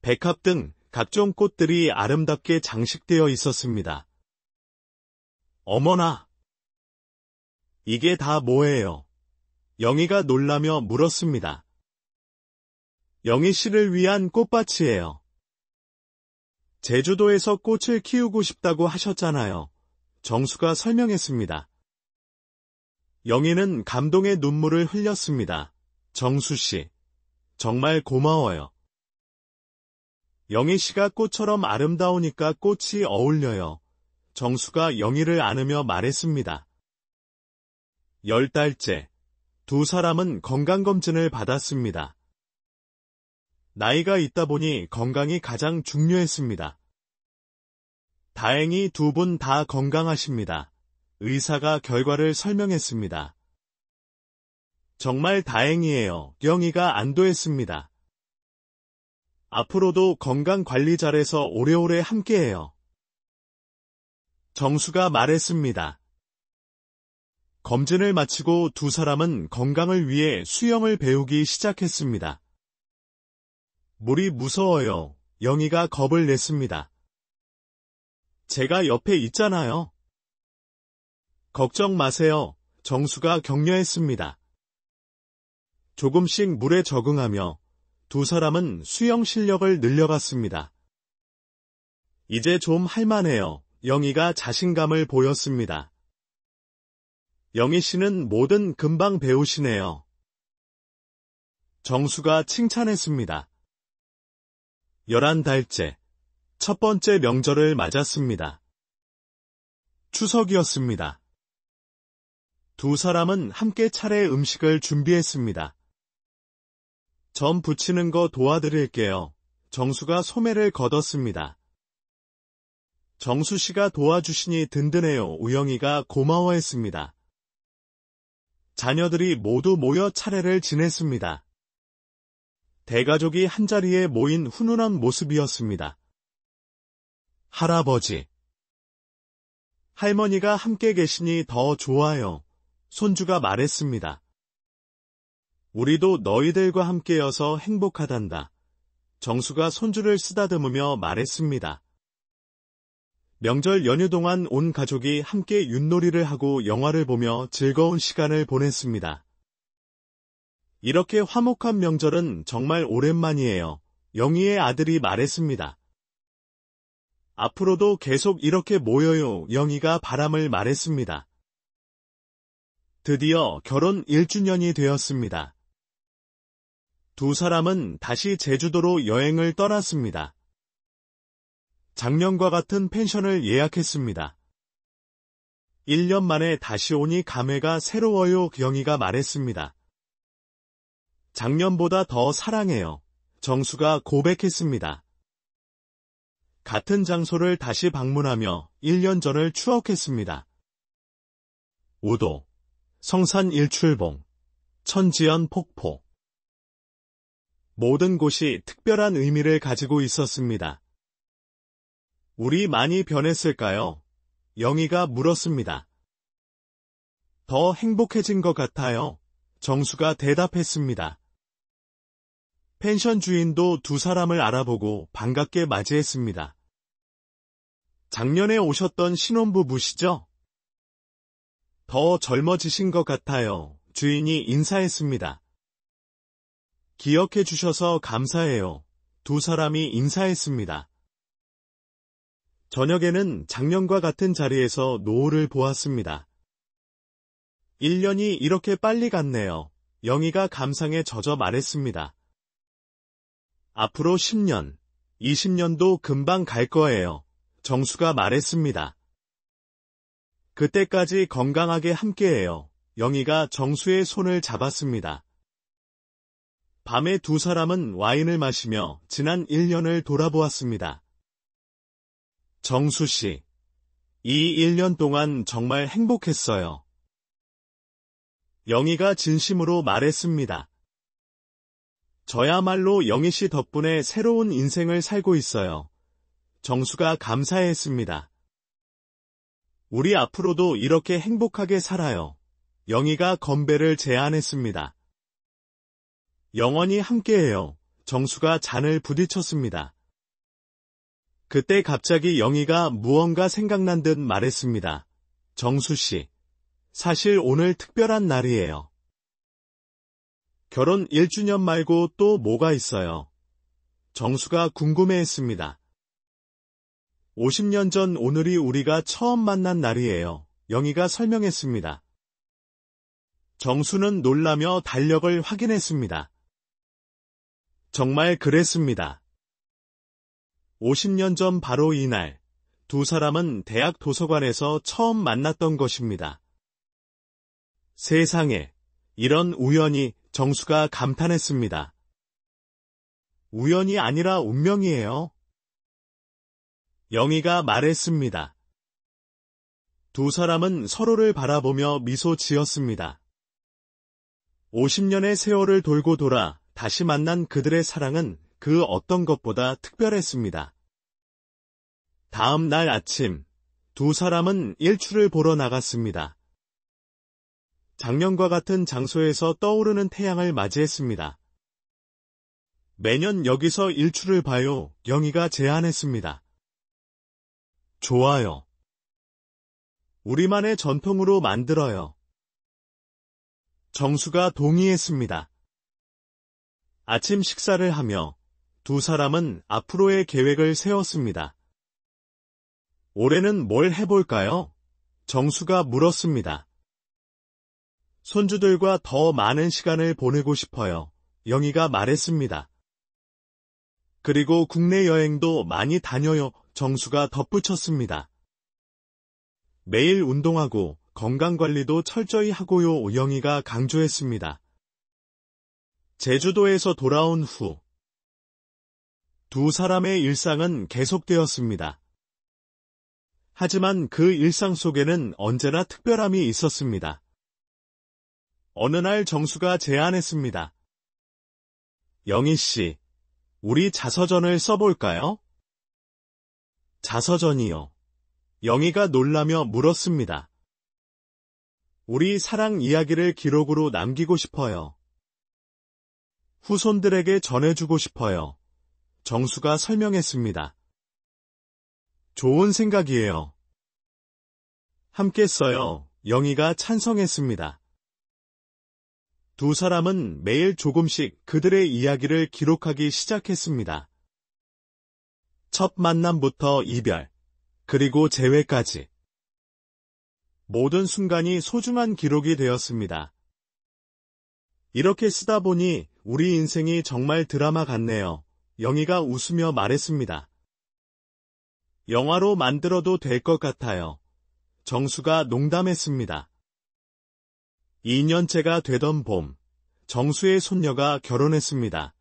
백합 등 각종 꽃들이 아름답게 장식되어 있었습니다. 어머나! 이게 다 뭐예요? 영희가 놀라며 물었습니다. 영희 씨를 위한 꽃밭이에요. 제주도에서 꽃을 키우고 싶다고 하셨잖아요. 정수가 설명했습니다. 영희는 감동의 눈물을 흘렸습니다. 정수 씨, 정말 고마워요. 영희 씨가 꽃처럼 아름다우니까 꽃이 어울려요. 정수가 영희를 안으며 말했습니다. 10달째, 두 사람은 건강검진을 받았습니다. 나이가 있다 보니 건강이 가장 중요했습니다. 다행히 두 분 다 건강하십니다. 의사가 결과를 설명했습니다. 정말 다행이에요. 영희가 안도했습니다. 앞으로도 건강 관리 잘해서 오래오래 함께해요. 정수가 말했습니다. 검진을 마치고 두 사람은 건강을 위해 수영을 배우기 시작했습니다. 물이 무서워요. 영희가 겁을 냈습니다. 제가 옆에 있잖아요. 걱정 마세요. 정수가 격려했습니다. 조금씩 물에 적응하며 두 사람은 수영 실력을 늘려갔습니다. 이제 좀 할만해요. 영희가 자신감을 보였습니다. 영희 씨는 뭐든 금방 배우시네요. 정수가 칭찬했습니다. 11달째, 첫 번째 명절을 맞았습니다. 추석이었습니다. 두 사람은 함께 차례 음식을 준비했습니다. 전 부치는 거 도와드릴게요. 정수가 소매를 걷었습니다. 정수 씨가 도와주시니 든든해요. 우영이가 고마워했습니다. 자녀들이 모두 모여 차례를 지냈습니다. 대가족이 한자리에 모인 훈훈한 모습이었습니다. 할아버지, 할머니가 함께 계시니 더 좋아요. 손주가 말했습니다. 우리도 너희들과 함께여서 행복하단다. 정수가 손주를 쓰다듬으며 말했습니다. 명절 연휴 동안 온 가족이 함께 윷놀이를 하고 영화를 보며 즐거운 시간을 보냈습니다. 이렇게 화목한 명절은 정말 오랜만이에요. 영희의 아들이 말했습니다. 앞으로도 계속 이렇게 모여요. 영희가 바람을 말했습니다. 드디어 결혼 1주년이 되었습니다. 두 사람은 다시 제주도로 여행을 떠났습니다. 작년과 같은 펜션을 예약했습니다. 1년 만에 다시 오니 감회가 새로워요. 영희가 말했습니다. 작년보다 더 사랑해요. 정수가 고백했습니다. 같은 장소를 다시 방문하며 1년 전을 추억했습니다. 우도, 성산 일출봉, 천지연 폭포. 모든 곳이 특별한 의미를 가지고 있었습니다. 우리 많이 변했을까요? 영희가 물었습니다. 더 행복해진 것 같아요. 정수가 대답했습니다. 펜션 주인도 두 사람을 알아보고 반갑게 맞이했습니다. 작년에 오셨던 신혼부부시죠? 더 젊어지신 것 같아요. 주인이 인사했습니다. 기억해 주셔서 감사해요. 두 사람이 인사했습니다. 저녁에는 작년과 같은 자리에서 노을을 보았습니다. 1년이 이렇게 빨리 갔네요. 영희가 감상에 젖어 말했습니다. 앞으로 10년, 20년도 금방 갈 거예요. 정수가 말했습니다. 그때까지 건강하게 함께해요. 영희가 정수의 손을 잡았습니다. 밤에 두 사람은 와인을 마시며 지난 1년을 돌아보았습니다. 정수 씨, 이 1년 동안 정말 행복했어요. 영희가 진심으로 말했습니다. 저야말로 영희 씨 덕분에 새로운 인생을 살고 있어요. 정수가 감사했습니다. 우리 앞으로도 이렇게 행복하게 살아요. 영희가 건배를 제안했습니다. 영원히 함께해요. 정수가 잔을 부딪혔습니다. 그때 갑자기 영희가 무언가 생각난 듯 말했습니다. 정수 씨, 사실 오늘 특별한 날이에요. 결혼 1주년 말고 또 뭐가 있어요? 정수가 궁금해했습니다. 50년 전 오늘이 우리가 처음 만난 날이에요. 영희가 설명했습니다. 정수는 놀라며 달력을 확인했습니다. 정말 그랬습니다. 50년 전 바로 이날, 두 사람은 대학 도서관에서 처음 만났던 것입니다. 세상에, 이런 우연이, 정수가 감탄했습니다. 우연이 아니라 운명이에요. 영희가 말했습니다. 두 사람은 서로를 바라보며 미소 지었습니다. 50년의 세월을 돌고 돌아 다시 만난 그들의 사랑은 그 어떤 것보다 특별했습니다. 다음 날 아침, 두 사람은 일출을 보러 나갔습니다. 작년과 같은 장소에서 떠오르는 태양을 맞이했습니다. 매년 여기서 일출을 봐요. 영희가 제안했습니다. 좋아요. 우리만의 전통으로 만들어요. 정수가 동의했습니다. 아침 식사를 하며 두 사람은 앞으로의 계획을 세웠습니다. 올해는 뭘 해볼까요? 정수가 물었습니다. 손주들과 더 많은 시간을 보내고 싶어요. 영희가 말했습니다. 그리고 국내 여행도 많이 다녀요. 정수가 덧붙였습니다. 매일 운동하고 건강관리도 철저히 하고요. 영희가 강조했습니다. 제주도에서 돌아온 후 두 사람의 일상은 계속되었습니다. 하지만 그 일상 속에는 언제나 특별함이 있었습니다. 어느 날 정수가 제안했습니다. 영희 씨, 우리 자서전을 써볼까요? 자서전이요. 영희가 놀라며 물었습니다. 우리 사랑 이야기를 기록으로 남기고 싶어요. 후손들에게 전해주고 싶어요. 정수가 설명했습니다. 좋은 생각이에요. 함께 써요. 영희가 찬성했습니다. 두 사람은 매일 조금씩 그들의 이야기를 기록하기 시작했습니다. 첫 만남부터 이별, 그리고 재회까지. 모든 순간이 소중한 기록이 되었습니다. 이렇게 쓰다 보니 우리 인생이 정말 드라마 같네요. 영희가 웃으며 말했습니다. 영화로 만들어도 될 것 같아요. 정수가 농담했습니다. 2년째가 되던 봄, 정수의 손녀가 결혼했습니다.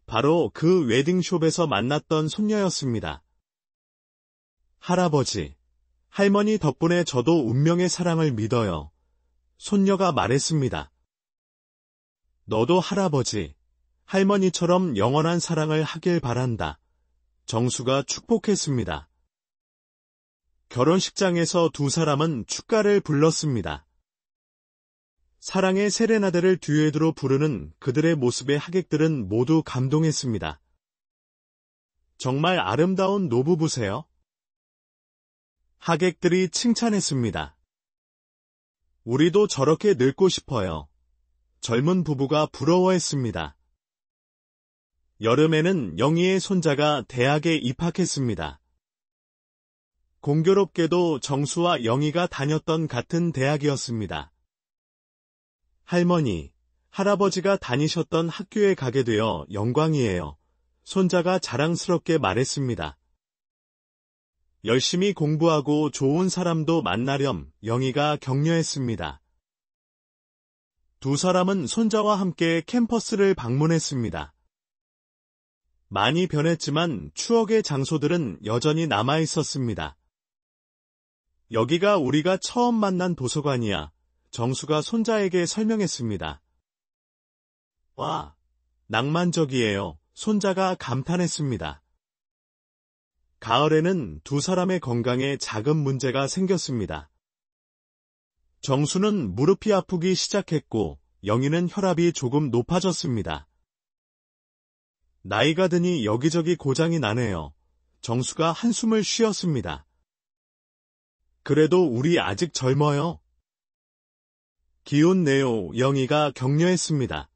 바로 그 웨딩숍에서 만났던 손녀였습니다. 할아버지, 할머니 덕분에 저도 운명의 사랑을 믿어요. 손녀가 말했습니다. 너도 할아버지, 할머니처럼 영원한 사랑을 하길 바란다. 정수가 축복했습니다. 결혼식장에서 두 사람은 축가를 불렀습니다. 사랑의 세레나데를 듀엣으로 부르는 그들의 모습에 하객들은 모두 감동했습니다. 정말 아름다운 노부부세요. 하객들이 칭찬했습니다. 우리도 저렇게 늙고 싶어요. 젊은 부부가 부러워했습니다. 여름에는 영희의 손자가 대학에 입학했습니다. 공교롭게도 정수와 영희가 다녔던 같은 대학이었습니다. 할머니, 할아버지가 다니셨던 학교에 가게 되어 영광이에요. 손자가 자랑스럽게 말했습니다. 열심히 공부하고 좋은 사람도 만나렴 영희가 격려했습니다. 두 사람은 손자와 함께 캠퍼스를 방문했습니다. 많이 변했지만 추억의 장소들은 여전히 남아 있었습니다. 여기가 우리가 처음 만난 도서관이야. 정수가 손자에게 설명했습니다. 와, 낭만적이에요. 손자가 감탄했습니다. 가을에는 두 사람의 건강에 작은 문제가 생겼습니다. 정수는 무릎이 아프기 시작했고 영희는 혈압이 조금 높아졌습니다. 나이가 드니 여기저기 고장이 나네요. 정수가 한숨을 쉬었습니다. 그래도 우리 아직 젊어요. 기운 내요, 영희가 격려했습니다.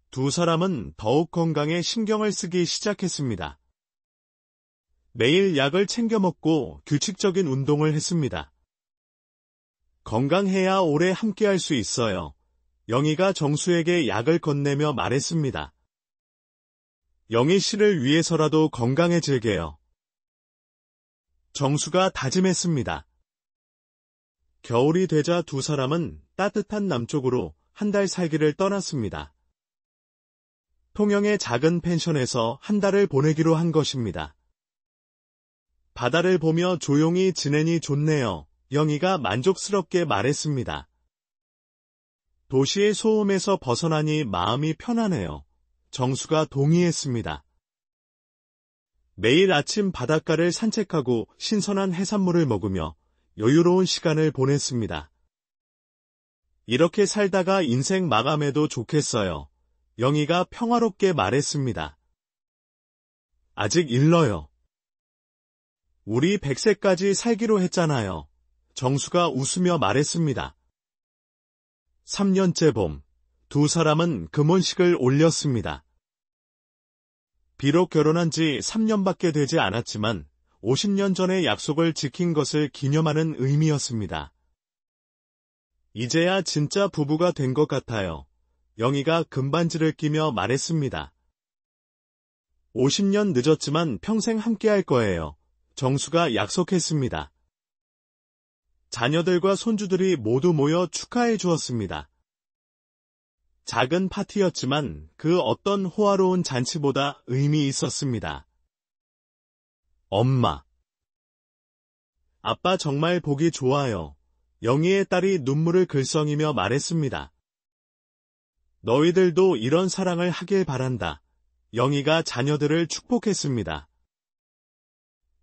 두 사람은 더욱 건강에 신경을 쓰기 시작했습니다. 매일 약을 챙겨 먹고 규칙적인 운동을 했습니다. 건강해야 오래 함께할 수 있어요. 영희가 정수에게 약을 건네며 말했습니다. 영희 씨를 위해서라도 건강해질게요. 정수가 다짐했습니다. 겨울이 되자 두 사람은 따뜻한 남쪽으로 한 달 살기를 떠났습니다. 통영의 작은 펜션에서 한 달을 보내기로 한 것입니다. 바다를 보며 조용히 지내니 좋네요. 영희가 만족스럽게 말했습니다. 도시의 소음에서 벗어나니 마음이 편하네요. 정수가 동의했습니다. 매일 아침 바닷가를 산책하고 신선한 해산물을 먹으며 여유로운 시간을 보냈습니다. 이렇게 살다가 인생 마감해도 좋겠어요. 영희가 평화롭게 말했습니다. 아직 일러요. 우리 100세까지 살기로 했잖아요. 정수가 웃으며 말했습니다. 3년째 봄, 두 사람은 금혼식을 올렸습니다. 비록 결혼한 지 3년밖에 되지 않았지만 50년 전의 약속을 지킨 것을 기념하는 의미였습니다. 이제야 진짜 부부가 된 것 같아요. 영희가 금반지를 끼며 말했습니다. 50년 늦었지만 평생 함께할 거예요. 정수가 약속했습니다. 자녀들과 손주들이 모두 모여 축하해 주었습니다. 작은 파티였지만 그 어떤 호화로운 잔치보다 의미 있었습니다. 엄마. 아빠 정말 보기 좋아요. 영희의 딸이 눈물을 글썽이며 말했습니다. 너희들도 이런 사랑을 하길 바란다. 영희가 자녀들을 축복했습니다.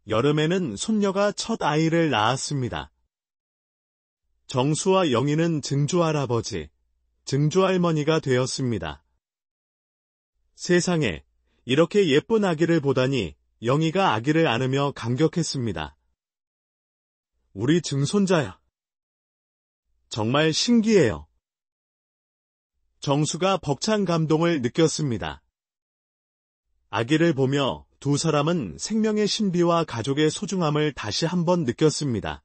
여름에는 손녀가 첫 아이를 낳았습니다. 정수와 영희는 증조할아버지, 증조할머니가 되었습니다. 세상에 이렇게 예쁜 아기를 보다니 영희가 아기를 안으며 감격했습니다. 우리 증손자야. 정말 신기해요. 정수가 벅찬 감동을 느꼈습니다. 아기를 보며 두 사람은 생명의 신비와 가족의 소중함을 다시 한번 느꼈습니다.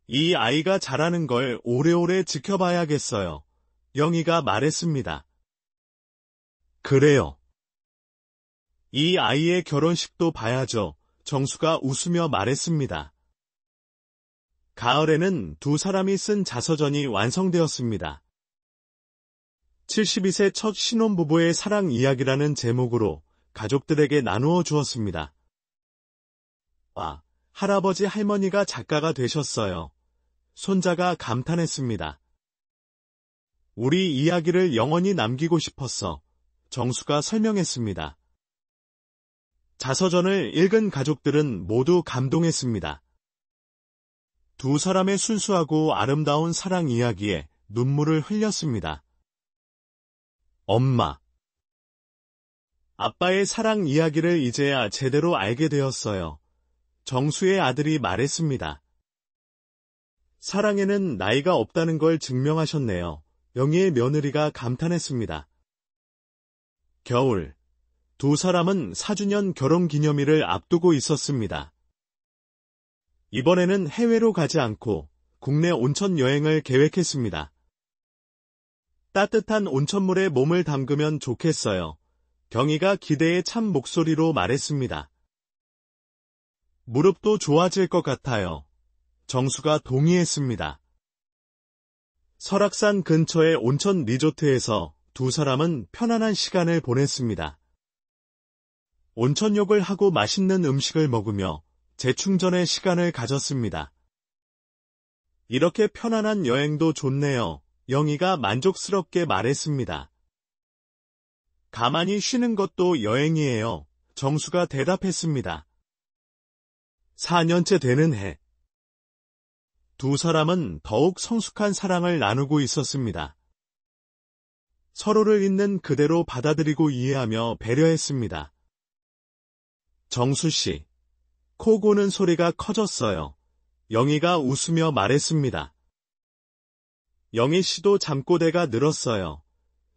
이 아이가 자라는 걸 오래오래 지켜봐야겠어요. 영희가 말했습니다. 그래요. 이 아이의 결혼식도 봐야죠. 정수가 웃으며 말했습니다. 가을에는 두 사람이 쓴 자서전이 완성되었습니다. 72세 첫 신혼부부의 사랑 이야기라는 제목으로 가족들에게 나누어 주었습니다. 와, 할아버지 할머니가 작가가 되셨어요. 손자가 감탄했습니다. 우리 이야기를 영원히 남기고 싶었어. 정수가 설명했습니다. 자서전을 읽은 가족들은 모두 감동했습니다. 두 사람의 순수하고 아름다운 사랑 이야기에 눈물을 흘렸습니다. 엄마. 아빠의 사랑 이야기를 이제야 제대로 알게 되었어요. 정수의 아들이 말했습니다. 사랑에는 나이가 없다는 걸 증명하셨네요. 영희의 며느리가 감탄했습니다. 겨울. 두 사람은 4주년 결혼기념일을 앞두고 있었습니다. 이번에는 해외로 가지 않고 국내 온천 여행을 계획했습니다. 따뜻한 온천물에 몸을 담그면 좋겠어요. 경희가 기대에 찬 목소리로 말했습니다. 무릎도 좋아질 것 같아요. 정수가 동의했습니다. 설악산 근처의 온천 리조트에서 두 사람은 편안한 시간을 보냈습니다. 온천욕을 하고 맛있는 음식을 먹으며 재충전의 시간을 가졌습니다. 이렇게 편안한 여행도 좋네요. 영희가 만족스럽게 말했습니다. 가만히 쉬는 것도 여행이에요. 정수가 대답했습니다. 4년째 되는 해. 두 사람은 더욱 성숙한 사랑을 나누고 있었습니다. 서로를 있는 그대로 받아들이고 이해하며 배려했습니다. 정수 씨. 코 고는 소리가 커졌어요. 영희가 웃으며 말했습니다. 영희 씨도 잠꼬대가 늘었어요.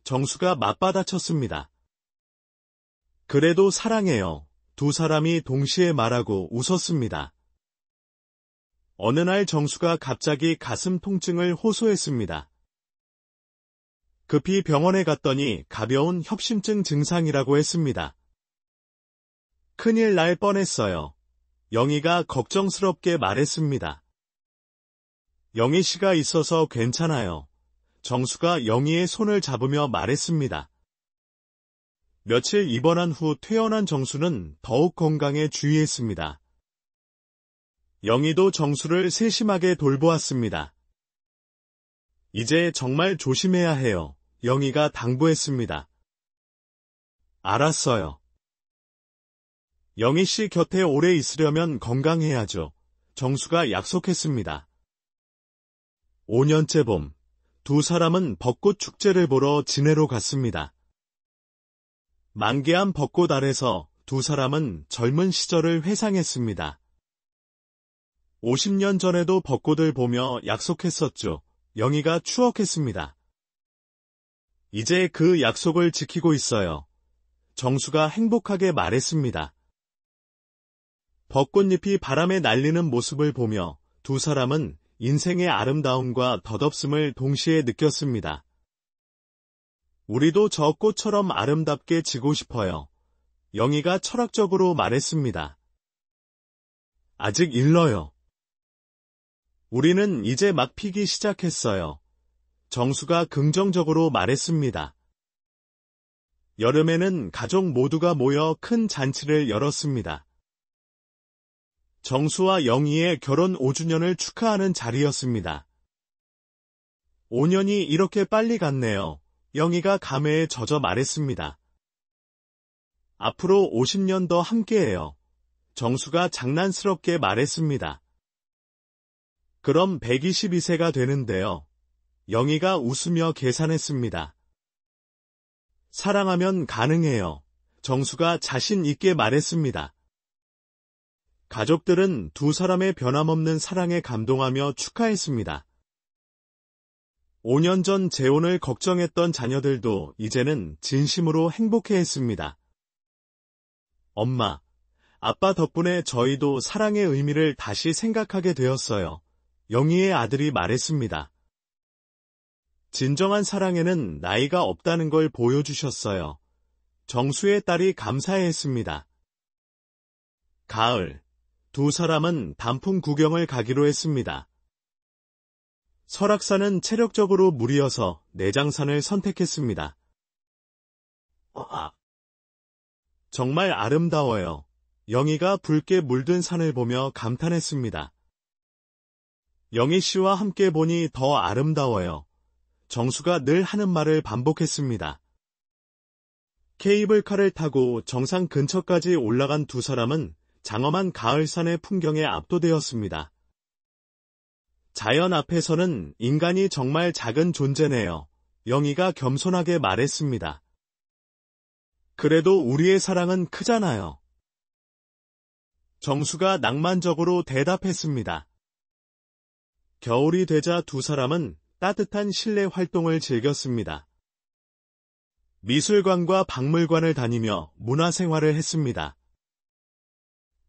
정수가 맞받아쳤습니다. 그래도 사랑해요. 두 사람이 동시에 말하고 웃었습니다. 어느 날 정수가 갑자기 가슴 통증을 호소했습니다. 급히 병원에 갔더니 가벼운 협심증 증상이라고 했습니다. 큰일 날 뻔했어요. 영희가 걱정스럽게 말했습니다. 영희 씨가 있어서 괜찮아요. 정수가 영희의 손을 잡으며 말했습니다. 며칠 입원한 후 퇴원한 정수는 더욱 건강에 주의했습니다. 영희도 정수를 세심하게 돌보았습니다. 이제 정말 조심해야 해요. 영희가 당부했습니다. 알았어요. 영희 씨 곁에 오래 있으려면 건강해야죠. 정수가 약속했습니다. 5년째 봄, 두 사람은 벚꽃 축제를 보러 진해로 갔습니다. 만개한 벚꽃 아래서 두 사람은 젊은 시절을 회상했습니다. 50년 전에도 벚꽃을 보며 약속했었죠. 영희가 추억했습니다. 이제 그 약속을 지키고 있어요. 정수가 행복하게 말했습니다. 벚꽃잎이 바람에 날리는 모습을 보며 두 사람은 인생의 아름다움과 덧없음을 동시에 느꼈습니다. 우리도 저 꽃처럼 아름답게 지고 싶어요. 영희가 철학적으로 말했습니다. 아직 일러요. 우리는 이제 막 피기 시작했어요. 정수가 긍정적으로 말했습니다. 여름에는 가족 모두가 모여 큰 잔치를 열었습니다. 정수와 영희의 결혼 5주년을 축하하는 자리였습니다. 5년이 이렇게 빨리 갔네요. 영희가 감회에 젖어 말했습니다. 앞으로 50년 더 함께해요. 정수가 장난스럽게 말했습니다. 그럼 122세가 되는데요. 영희가 웃으며 계산했습니다. 사랑하면 가능해요. 정수가 자신 있게 말했습니다. 가족들은 두 사람의 변함없는 사랑에 감동하며 축하했습니다. 5년 전 재혼을 걱정했던 자녀들도 이제는 진심으로 행복해했습니다. 엄마, 아빠 덕분에 저희도 사랑의 의미를 다시 생각하게 되었어요. 영희의 아들이 말했습니다. 진정한 사랑에는 나이가 없다는 걸 보여주셨어요. 정수의 딸이 감사해했습니다. 가을, 두 사람은 단풍 구경을 가기로 했습니다. 설악산은 체력적으로 무리여서 내장산을 선택했습니다. 정말 아름다워요. 영희가 붉게 물든 산을 보며 감탄했습니다. 영희 씨와 함께 보니 더 아름다워요. 정수가 늘 하는 말을 반복했습니다. 케이블카를 타고 정상 근처까지 올라간 두 사람은 장엄한 가을산의 풍경에 압도되었습니다. 자연 앞에서는 인간이 정말 작은 존재네요. 영희가 겸손하게 말했습니다. 그래도 우리의 사랑은 크잖아요. 정수가 낭만적으로 대답했습니다. 겨울이 되자 두 사람은 따뜻한 실내 활동을 즐겼습니다. 미술관과 박물관을 다니며 문화생활을 했습니다.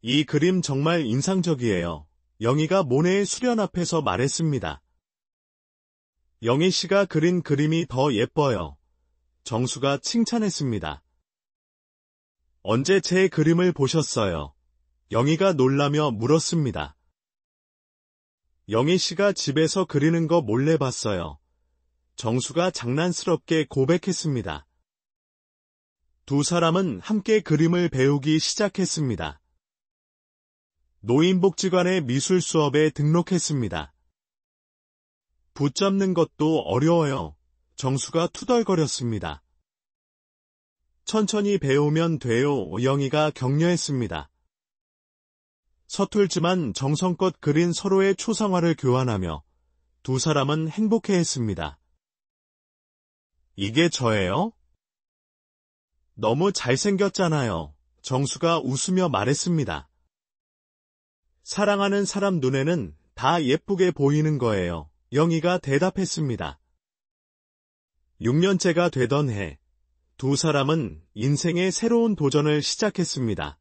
이 그림 정말 인상적이에요. 영희가 모네의 수련 앞에서 말했습니다. 영희 씨가 그린 그림이 더 예뻐요. 정수가 칭찬했습니다. 언제 제 그림을 보셨어요? 영희가 놀라며 물었습니다. 영희 씨가 집에서 그리는 거 몰래 봤어요. 정수가 장난스럽게 고백했습니다. 두 사람은 함께 그림을 배우기 시작했습니다. 노인복지관의 미술 수업에 등록했습니다. 붙잡는 것도 어려워요. 정수가 투덜거렸습니다. 천천히 배우면 돼요. 영희가 격려했습니다. 서툴지만 정성껏 그린 서로의 초상화를 교환하며 두 사람은 행복해했습니다. 이게 저예요? 너무 잘생겼잖아요. 정수가 웃으며 말했습니다. 사랑하는 사람 눈에는 다 예쁘게 보이는 거예요. 영희가 대답했습니다. 6년째가 되던 해, 두 사람은 인생의 새로운 도전을 시작했습니다.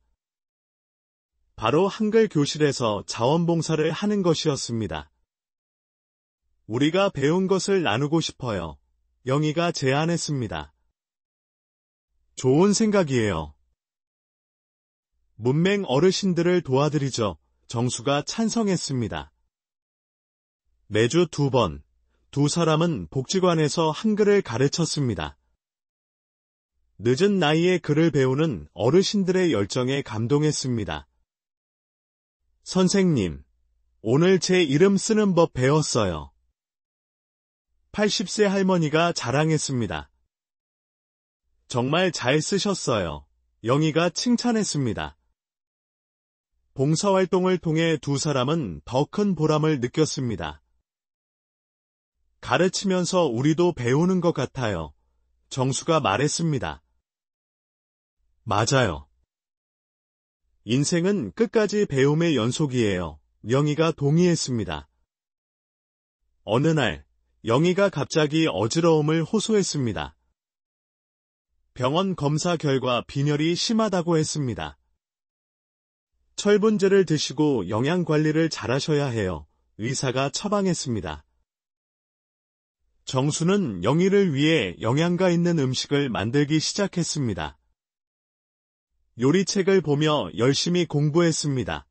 바로 한글 교실에서 자원봉사를 하는 것이었습니다. 우리가 배운 것을 나누고 싶어요. 영희가 제안했습니다. 좋은 생각이에요. 문맹 어르신들을 도와드리죠. 정수가 찬성했습니다. 매주 2번, 두 사람은 복지관에서 한글을 가르쳤습니다. 늦은 나이에 글을 배우는 어르신들의 열정에 감동했습니다. 선생님, 오늘 제 이름 쓰는 법 배웠어요. 80세 할머니가 자랑했습니다. 정말 잘 쓰셨어요. 영희가 칭찬했습니다. 봉사활동을 통해 두 사람은 더 큰 보람을 느꼈습니다. 가르치면서 우리도 배우는 것 같아요. 정수가 말했습니다. 맞아요. 인생은 끝까지 배움의 연속이에요. 영희가 동의했습니다. 어느 날, 영희가 갑자기 어지러움을 호소했습니다. 병원 검사 결과 빈혈이 심하다고 했습니다. 철분제를 드시고 영양 관리를 잘하셔야 해요. 의사가 처방했습니다. 정수는 영희를 위해 영양가 있는 음식을 만들기 시작했습니다. 요리책을 보며 열심히 공부했습니다.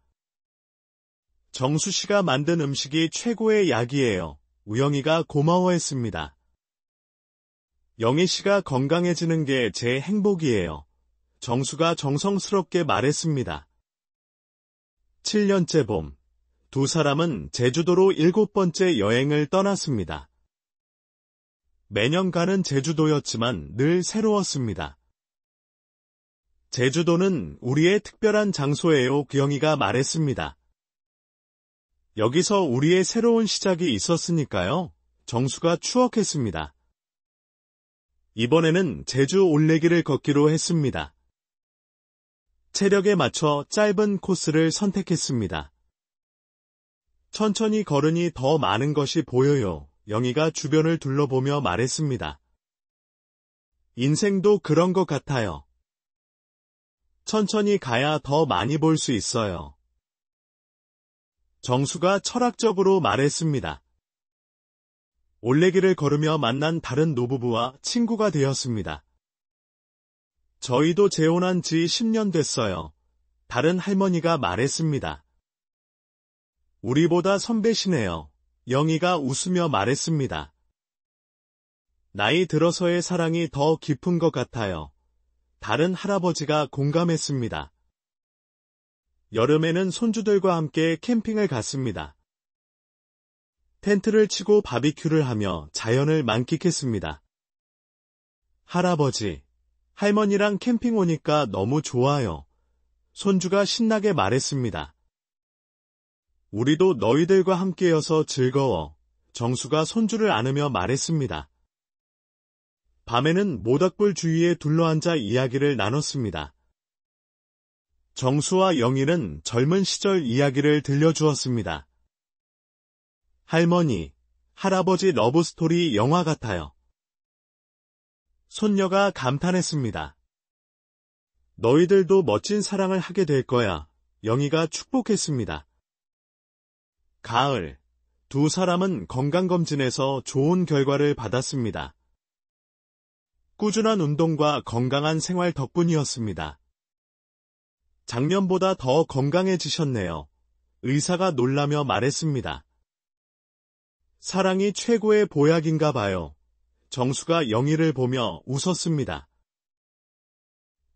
정수 씨가 만든 음식이 최고의 약이에요. 우영이가 고마워했습니다. 영희 씨가 건강해지는 게 제 행복이에요. 정수가 정성스럽게 말했습니다. 7년째 봄, 두 사람은 제주도로 7번째 여행을 떠났습니다. 매년 가는 제주도였지만 늘 새로웠습니다. 제주도는 우리의 특별한 장소예요. 영희가 말했습니다. 여기서 우리의 새로운 시작이 있었으니까요. 정수가 추억했습니다. 이번에는 제주 올레길을 걷기로 했습니다. 체력에 맞춰 짧은 코스를 선택했습니다. 천천히 걸으니 더 많은 것이 보여요. 영희가 주변을 둘러보며 말했습니다. 인생도 그런 것 같아요. 천천히 가야 더 많이 볼 수 있어요. 정수가 철학적으로 말했습니다. 올레길을 걸으며 만난 다른 노부부와 친구가 되었습니다. 저희도 재혼한 지 10년 됐어요. 다른 할머니가 말했습니다. 우리보다 선배시네요. 영희가 웃으며 말했습니다. 나이 들어서의 사랑이 더 깊은 것 같아요. 다른 할아버지가 공감했습니다. 여름에는 손주들과 함께 캠핑을 갔습니다. 텐트를 치고 바비큐를 하며 자연을 만끽했습니다. 할아버지, 할머니랑 캠핑 오니까 너무 좋아요. 손주가 신나게 말했습니다. 우리도 너희들과 함께여서 즐거워. 정수가 손주를 안으며 말했습니다. 밤에는 모닥불 주위에 둘러앉아 이야기를 나눴습니다. 정수와 영희는 젊은 시절 이야기를 들려주었습니다. 할머니, 할아버지 러브스토리 영화 같아요. 손녀가 감탄했습니다. 너희들도 멋진 사랑을 하게 될 거야. 영희가 축복했습니다. 가을, 두 사람은 건강검진에서 좋은 결과를 받았습니다. 꾸준한 운동과 건강한 생활 덕분이었습니다. 작년보다 더 건강해지셨네요. 의사가 놀라며 말했습니다. 사랑이 최고의 보약인가 봐요. 정수가 영희를 보며 웃었습니다.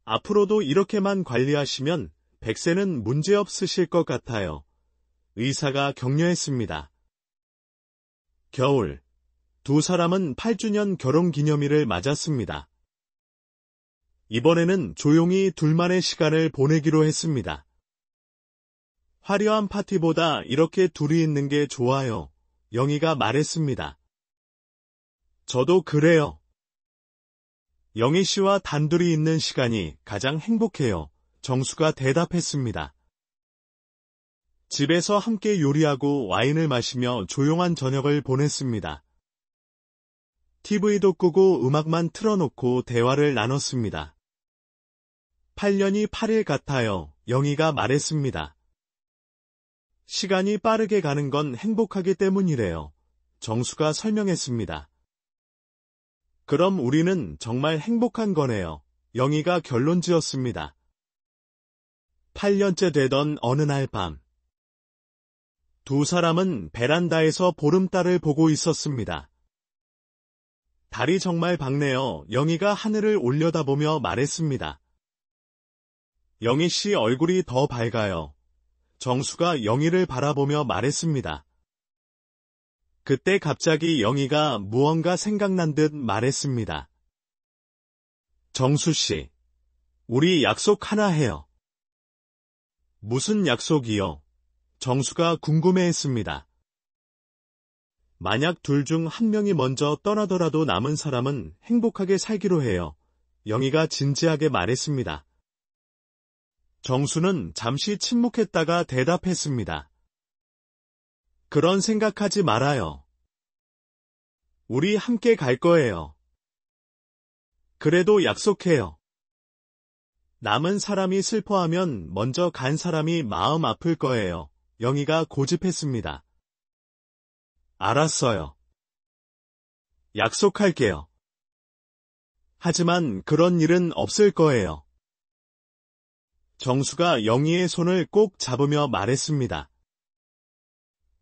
앞으로도 이렇게만 관리하시면 100세는 문제없으실 것 같아요. 의사가 격려했습니다. 겨울, 두 사람은 8주년 결혼기념일을 맞았습니다. 이번에는 조용히 둘만의 시간을 보내기로 했습니다. 화려한 파티보다 이렇게 둘이 있는 게 좋아요. 영희가 말했습니다. 저도 그래요. 영희 씨와 단둘이 있는 시간이 가장 행복해요. 정수가 대답했습니다. 집에서 함께 요리하고 와인을 마시며 조용한 저녁을 보냈습니다. TV도 끄고 음악만 틀어놓고 대화를 나눴습니다. 8년이 8일 같아요. 영희가 말했습니다. 시간이 빠르게 가는 건 행복하기 때문이래요. 정수가 설명했습니다. 그럼 우리는 정말 행복한 거네요. 영희가 결론 지었습니다. 8년째 되던 어느 날 밤, 두 사람은 베란다에서 보름달을 보고 있었습니다. 달이 정말 밝네요. 영희가 하늘을 올려다보며 말했습니다. 영희 씨 얼굴이 더 밝아요. 정수가 영희를 바라보며 말했습니다. 그때 갑자기 영희가 무언가 생각난 듯 말했습니다. 정수 씨, 우리 약속 하나 해요. 무슨 약속이요? 정수가 궁금해했습니다. 만약 둘 중 한 명이 먼저 떠나더라도 남은 사람은 행복하게 살기로 해요. 영희가 진지하게 말했습니다. 정수는 잠시 침묵했다가 대답했습니다. 그런 생각하지 말아요. 우리 함께 갈 거예요. 그래도 약속해요. 남은 사람이 슬퍼하면 먼저 간 사람이 마음 아플 거예요. 영희가 고집했습니다. 알았어요. 약속할게요. 하지만 그런 일은 없을 거예요. 정수가 영희의 손을 꼭 잡으며 말했습니다.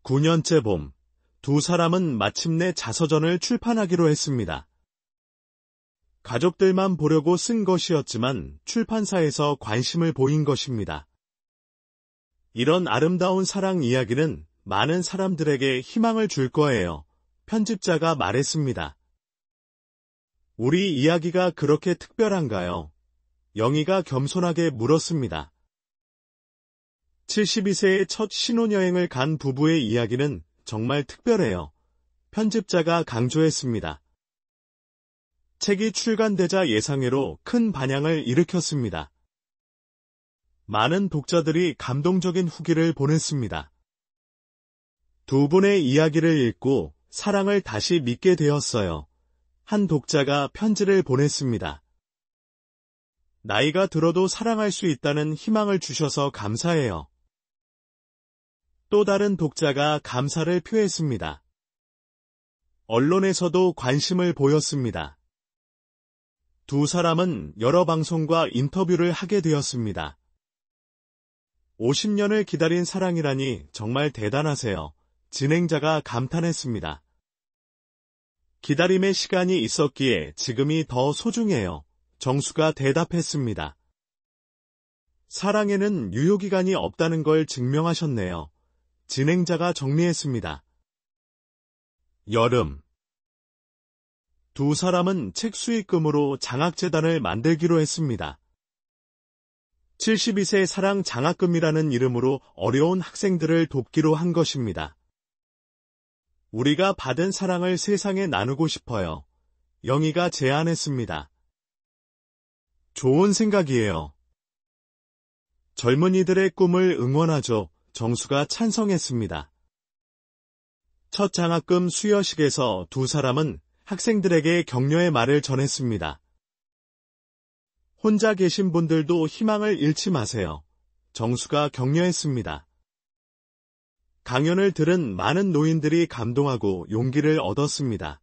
9년째 봄, 두 사람은 마침내 자서전을 출판하기로 했습니다. 가족들만 보려고 쓴 것이었지만 출판사에서 관심을 보인 것입니다. 이런 아름다운 사랑 이야기는 많은 사람들에게 희망을 줄 거예요. 편집자가 말했습니다. 우리 이야기가 그렇게 특별한가요? 영희가 겸손하게 물었습니다. 72세의 첫 신혼여행을 간 부부의 이야기는 정말 특별해요. 편집자가 강조했습니다. 책이 출간되자 예상외로 큰 반향을 일으켰습니다. 많은 독자들이 감동적인 후기를 보냈습니다. 두 분의 이야기를 읽고 사랑을 다시 믿게 되었어요. 한 독자가 편지를 보냈습니다. 나이가 들어도 사랑할 수 있다는 희망을 주셔서 감사해요. 또 다른 독자가 감사를 표했습니다. 언론에서도 관심을 보였습니다. 두 사람은 여러 방송과 인터뷰를 하게 되었습니다. 50년을 기다린 사랑이라니 정말 대단하세요. 진행자가 감탄했습니다. 기다림의 시간이 있었기에 지금이 더 소중해요. 정수가 대답했습니다. 사랑에는 유효기간이 없다는 걸 증명하셨네요. 진행자가 정리했습니다. 여름. 두 사람은 책 수익금으로 장학재단을 만들기로 했습니다. 72세 사랑 장학금이라는 이름으로 어려운 학생들을 돕기로 한 것입니다. 우리가 받은 사랑을 세상에 나누고 싶어요. 영희가 제안했습니다. 좋은 생각이에요. 젊은이들의 꿈을 응원하죠. 정수가 찬성했습니다. 첫 장학금 수여식에서 두 사람은 학생들에게 격려의 말을 전했습니다. 혼자 계신 분들도 희망을 잃지 마세요. 정수가 격려했습니다. 강연을 들은 많은 노인들이 감동하고 용기를 얻었습니다.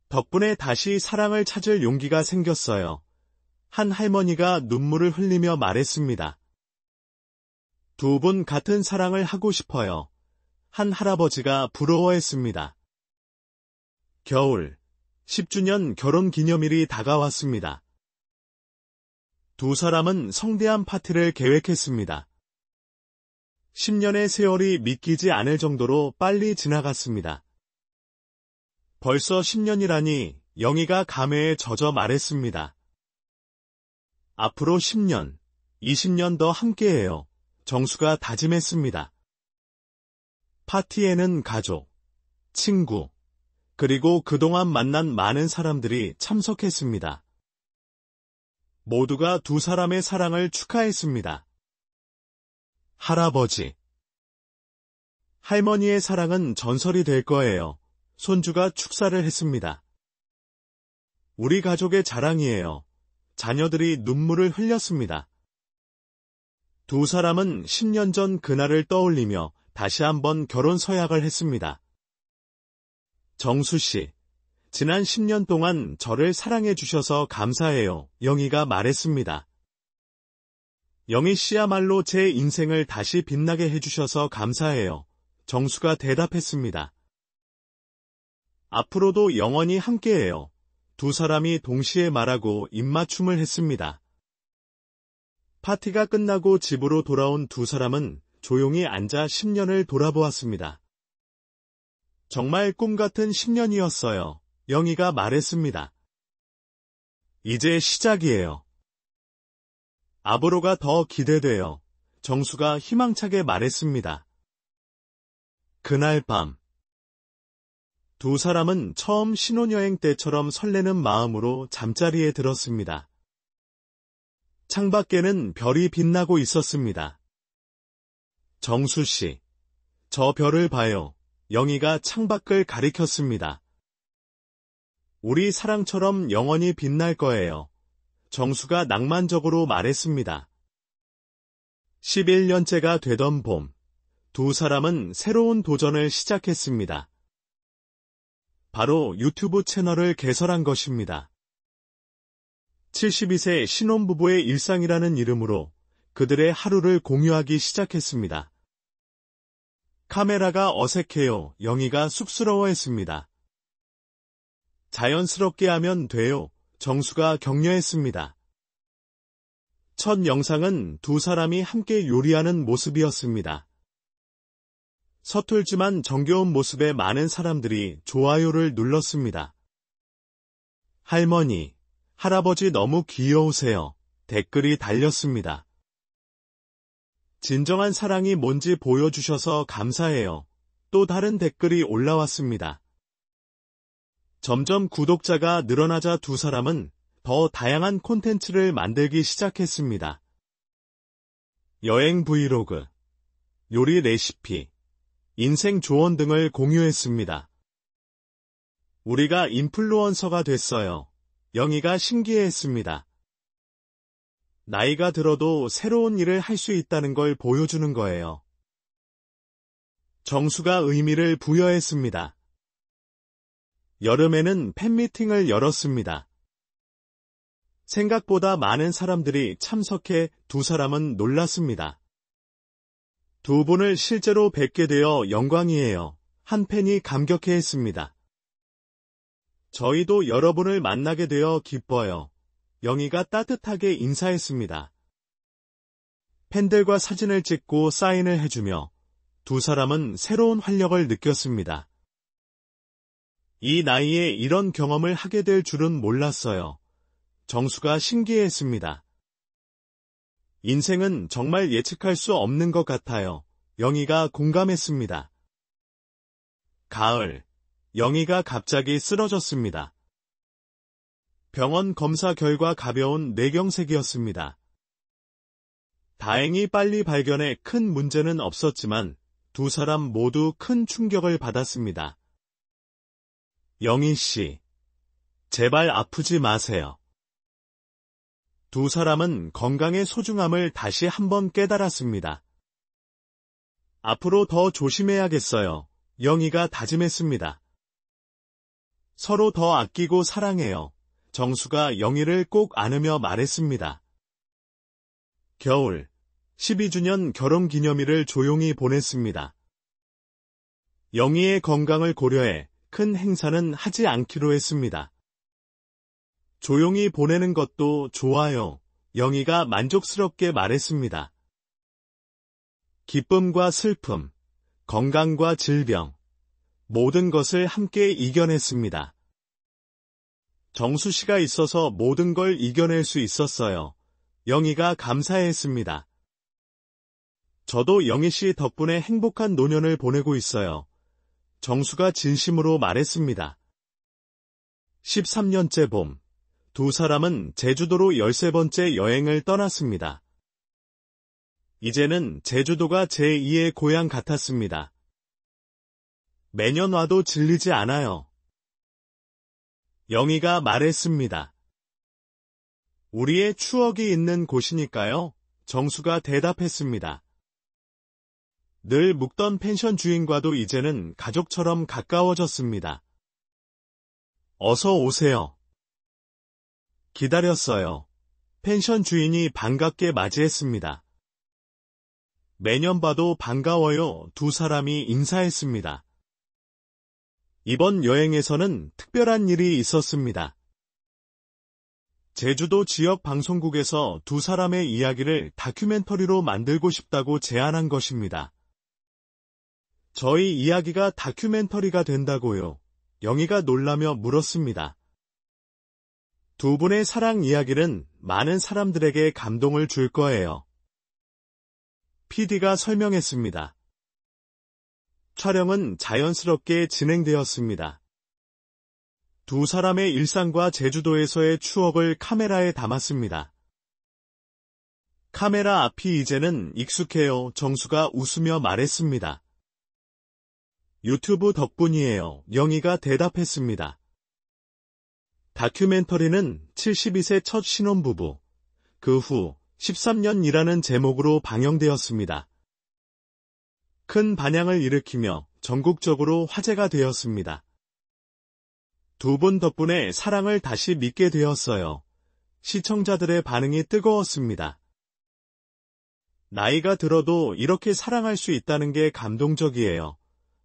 덕분에 다시 사랑을 찾을 용기가 생겼어요. 한 할머니가 눈물을 흘리며 말했습니다. 두 분 같은 사랑을 하고 싶어요. 한 할아버지가 부러워했습니다. 겨울, 10주년 결혼 기념일이 다가왔습니다. 두 사람은 성대한 파티를 계획했습니다. 10년의 세월이 믿기지 않을 정도로 빨리 지나갔습니다. 벌써 10년이라니 영희가 감회에 젖어 말했습니다. 앞으로 10년, 20년 더 함께해요. 정수가 다짐했습니다. 파티에는 가족, 친구, 그리고 그동안 만난 많은 사람들이 참석했습니다. 모두가 두 사람의 사랑을 축하했습니다. 할아버지, 할머니의 사랑은 전설이 될 거예요. 손주가 축사를 했습니다. 우리 가족의 자랑이에요. 자녀들이 눈물을 흘렸습니다. 두 사람은 10년 전 그날을 떠올리며 다시 한번 결혼 서약을 했습니다. 정수 씨, 지난 10년 동안 저를 사랑해 주셔서 감사해요. 영희가 말했습니다. 영희 씨야말로 제 인생을 다시 빛나게 해주셔서 감사해요. 정수가 대답했습니다. 앞으로도 영원히 함께해요. 두 사람이 동시에 말하고 입맞춤을 했습니다. 파티가 끝나고 집으로 돌아온 두 사람은 조용히 앉아 10년을 돌아보았습니다. 정말 꿈같은 10년이었어요. 영희가 말했습니다. 이제 시작이에요. 앞으로가 더 기대돼요. 정수가 희망차게 말했습니다. 그날 밤, 두 사람은 처음 신혼여행 때처럼 설레는 마음으로 잠자리에 들었습니다. 창밖에는 별이 빛나고 있었습니다. 정수 씨, 저 별을 봐요. 영희가 창밖을 가리켰습니다. 우리 사랑처럼 영원히 빛날 거예요. 정수가 낭만적으로 말했습니다. 11년째가 되던 봄, 두 사람은 새로운 도전을 시작했습니다. 바로 유튜브 채널을 개설한 것입니다. 72세 신혼부부의 일상이라는 이름으로 그들의 하루를 공유하기 시작했습니다. 카메라가 어색해요. 영희가 쑥스러워했습니다. 자연스럽게 하면 돼요. 정수가 격려했습니다. 첫 영상은 두 사람이 함께 요리하는 모습이었습니다. 서툴지만 정겨운 모습에 많은 사람들이 좋아요를 눌렀습니다. 할머니, 할아버지 너무 귀여우세요. 댓글이 달렸습니다. 진정한 사랑이 뭔지 보여주셔서 감사해요. 또 다른 댓글이 올라왔습니다. 점점 구독자가 늘어나자 두 사람은 더 다양한 콘텐츠를 만들기 시작했습니다. 여행 브이로그, 요리 레시피, 인생 조언 등을 공유했습니다. 우리가 인플루언서가 됐어요. 영희가 신기해했습니다. 나이가 들어도 새로운 일을 할 수 있다는 걸 보여주는 거예요. 정수가 의미를 부여했습니다. 여름에는 팬미팅을 열었습니다. 생각보다 많은 사람들이 참석해 두 사람은 놀랐습니다. 두 분을 실제로 뵙게 되어 영광이에요. 한 팬이 감격해했습니다. 저희도 여러분을 만나게 되어 기뻐요. 영희가 따뜻하게 인사했습니다. 팬들과 사진을 찍고 사인을 해주며 두 사람은 새로운 활력을 느꼈습니다. 이 나이에 이런 경험을 하게 될 줄은 몰랐어요. 정수가 신기해했습니다. 인생은 정말 예측할 수 없는 것 같아요. 영희가 공감했습니다. 가을, 영희가 갑자기 쓰러졌습니다. 병원 검사 결과 가벼운 뇌경색이었습니다. 다행히 빨리 발견해 큰 문제는 없었지만 두 사람 모두 큰 충격을 받았습니다. 영희 씨, 제발 아프지 마세요. 두 사람은 건강의 소중함을 다시 한번 깨달았습니다. 앞으로 더 조심해야겠어요. 영희가 다짐했습니다. 서로 더 아끼고 사랑해요. 정수가 영희를 꼭 안으며 말했습니다. 겨울, 12주년 결혼기념일을 조용히 보냈습니다. 영희의 건강을 고려해 큰 행사는 하지 않기로 했습니다. 조용히 보내는 것도 좋아요. 영희가 만족스럽게 말했습니다. 기쁨과 슬픔, 건강과 질병, 모든 것을 함께 이겨냈습니다. 정수 씨가 있어서 모든 걸 이겨낼 수 있었어요. 영희가 감사해했습니다. 저도 영희 씨 덕분에 행복한 노년을 보내고 있어요. 정수가 진심으로 말했습니다. 13년째 봄, 두 사람은 제주도로 13번째 여행을 떠났습니다. 이제는 제주도가 제2의 고향 같았습니다. 매년 와도 질리지 않아요. 영희가 말했습니다. 우리의 추억이 있는 곳이니까요. 정수가 대답했습니다. 늘 묵던 펜션 주인과도 이제는 가족처럼 가까워졌습니다. 어서 오세요. 기다렸어요. 펜션 주인이 반갑게 맞이했습니다. 매년 봐도 반가워요. 두 사람이 인사했습니다. 이번 여행에서는 특별한 일이 있었습니다. 제주도 지역 방송국에서 두 사람의 이야기를 다큐멘터리로 만들고 싶다고 제안한 것입니다. 저희 이야기가 다큐멘터리가 된다고요? 영희가 놀라며 물었습니다. 두 분의 사랑 이야기는 많은 사람들에게 감동을 줄 거예요. PD가 설명했습니다. 촬영은 자연스럽게 진행되었습니다. 두 사람의 일상과 제주도에서의 추억을 카메라에 담았습니다. 카메라 앞이 이제는 익숙해요. 정수가 웃으며 말했습니다. 유튜브 덕분이에요. 영희가 대답했습니다. 다큐멘터리는 72세 첫 신혼부부, 그 후 13년이라는 제목으로 방영되었습니다. 큰 반향을 일으키며 전국적으로 화제가 되었습니다. 두 분 덕분에 사랑을 다시 믿게 되었어요. 시청자들의 반응이 뜨거웠습니다. 나이가 들어도 이렇게 사랑할 수 있다는 게 감동적이에요.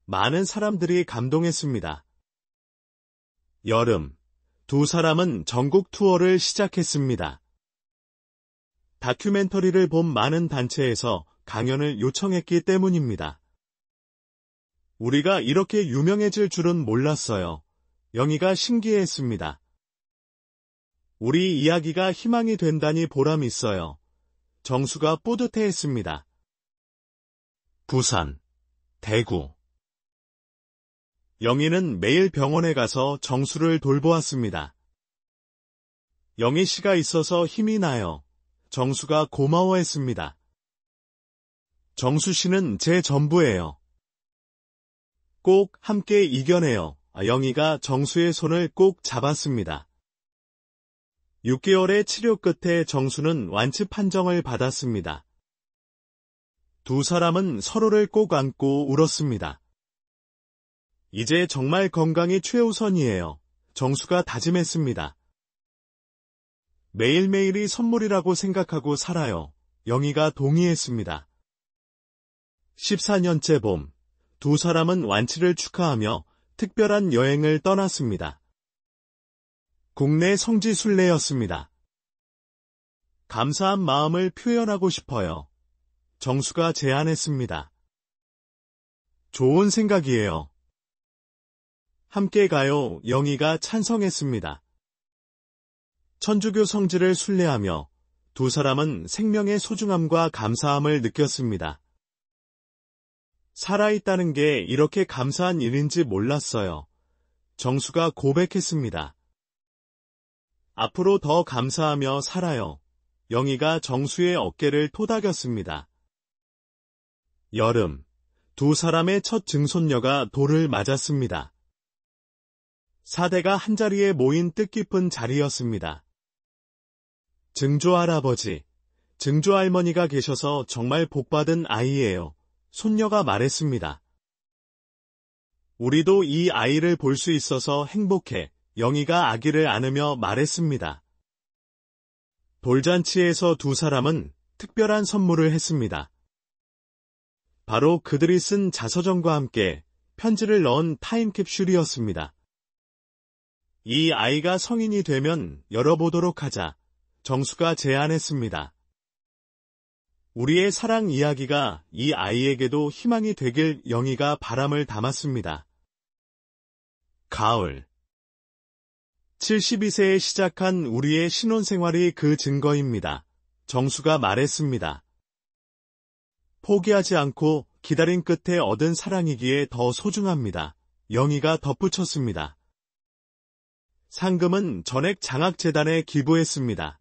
많은 사람들이 감동했습니다. 여름, 두 사람은 전국 투어를 시작했습니다. 다큐멘터리를 본 많은 단체에서 강연을 요청했기 때문입니다. 우리가 이렇게 유명해질 줄은 몰랐어요. 영희가 신기해했습니다. 우리 이야기가 희망이 된다니 보람 있어요. 정수가 뿌듯해했습니다. 부산, 대구. 영희는 매일 병원에 가서 정수를 돌보았습니다. 영희 씨가 있어서 힘이 나요. 정수가 고마워했습니다. 정수 씨는 제 전부예요. 꼭 함께 이겨내요. 영희가 정수의 손을 꼭 잡았습니다. 6개월의 치료 끝에 정수는 완치 판정을 받았습니다. 두 사람은 서로를 꼭 안고 울었습니다. 이제 정말 건강이 최우선이에요. 정수가 다짐했습니다. 매일매일이 선물이라고 생각하고 살아요. 영희가 동의했습니다. 14년째 봄, 두 사람은 완치를 축하하며 특별한 여행을 떠났습니다. 국내 성지 순례였습니다. 감사한 마음을 표현하고 싶어요. 정수가 제안했습니다. 좋은 생각이에요. 함께 가요. 영희가 찬성했습니다. 천주교 성지를 순례하며 두 사람은 생명의 소중함과 감사함을 느꼈습니다. 살아있다는 게 이렇게 감사한 일인지 몰랐어요. 정수가 고백했습니다. 앞으로 더 감사하며 살아요. 영희가 정수의 어깨를 토닥였습니다. 여름, 두 사람의 첫 증손녀가 돌을 맞았습니다. 4대가 한자리에 모인 뜻깊은 자리였습니다. 증조할아버지, 증조할머니가 계셔서 정말 복받은 아이예요. 손녀가 말했습니다. 우리도 이 아이를 볼 수 있어서 행복해. 영희가 아기를 안으며 말했습니다. 돌잔치에서 두 사람은 특별한 선물을 했습니다. 바로 그들이 쓴 자서전과 함께 편지를 넣은 타임캡슐이었습니다. 이 아이가 성인이 되면 열어보도록 하자. 정수가 제안했습니다. 우리의 사랑 이야기가 이 아이에게도 희망이 되길 영희가 바람을 담았습니다. 가을. 72세에 시작한 우리의 신혼생활이 그 증거입니다. 정수가 말했습니다. 포기하지 않고 기다린 끝에 얻은 사랑이기에 더 소중합니다. 영희가 덧붙였습니다. 상금은 전액 장학재단에 기부했습니다.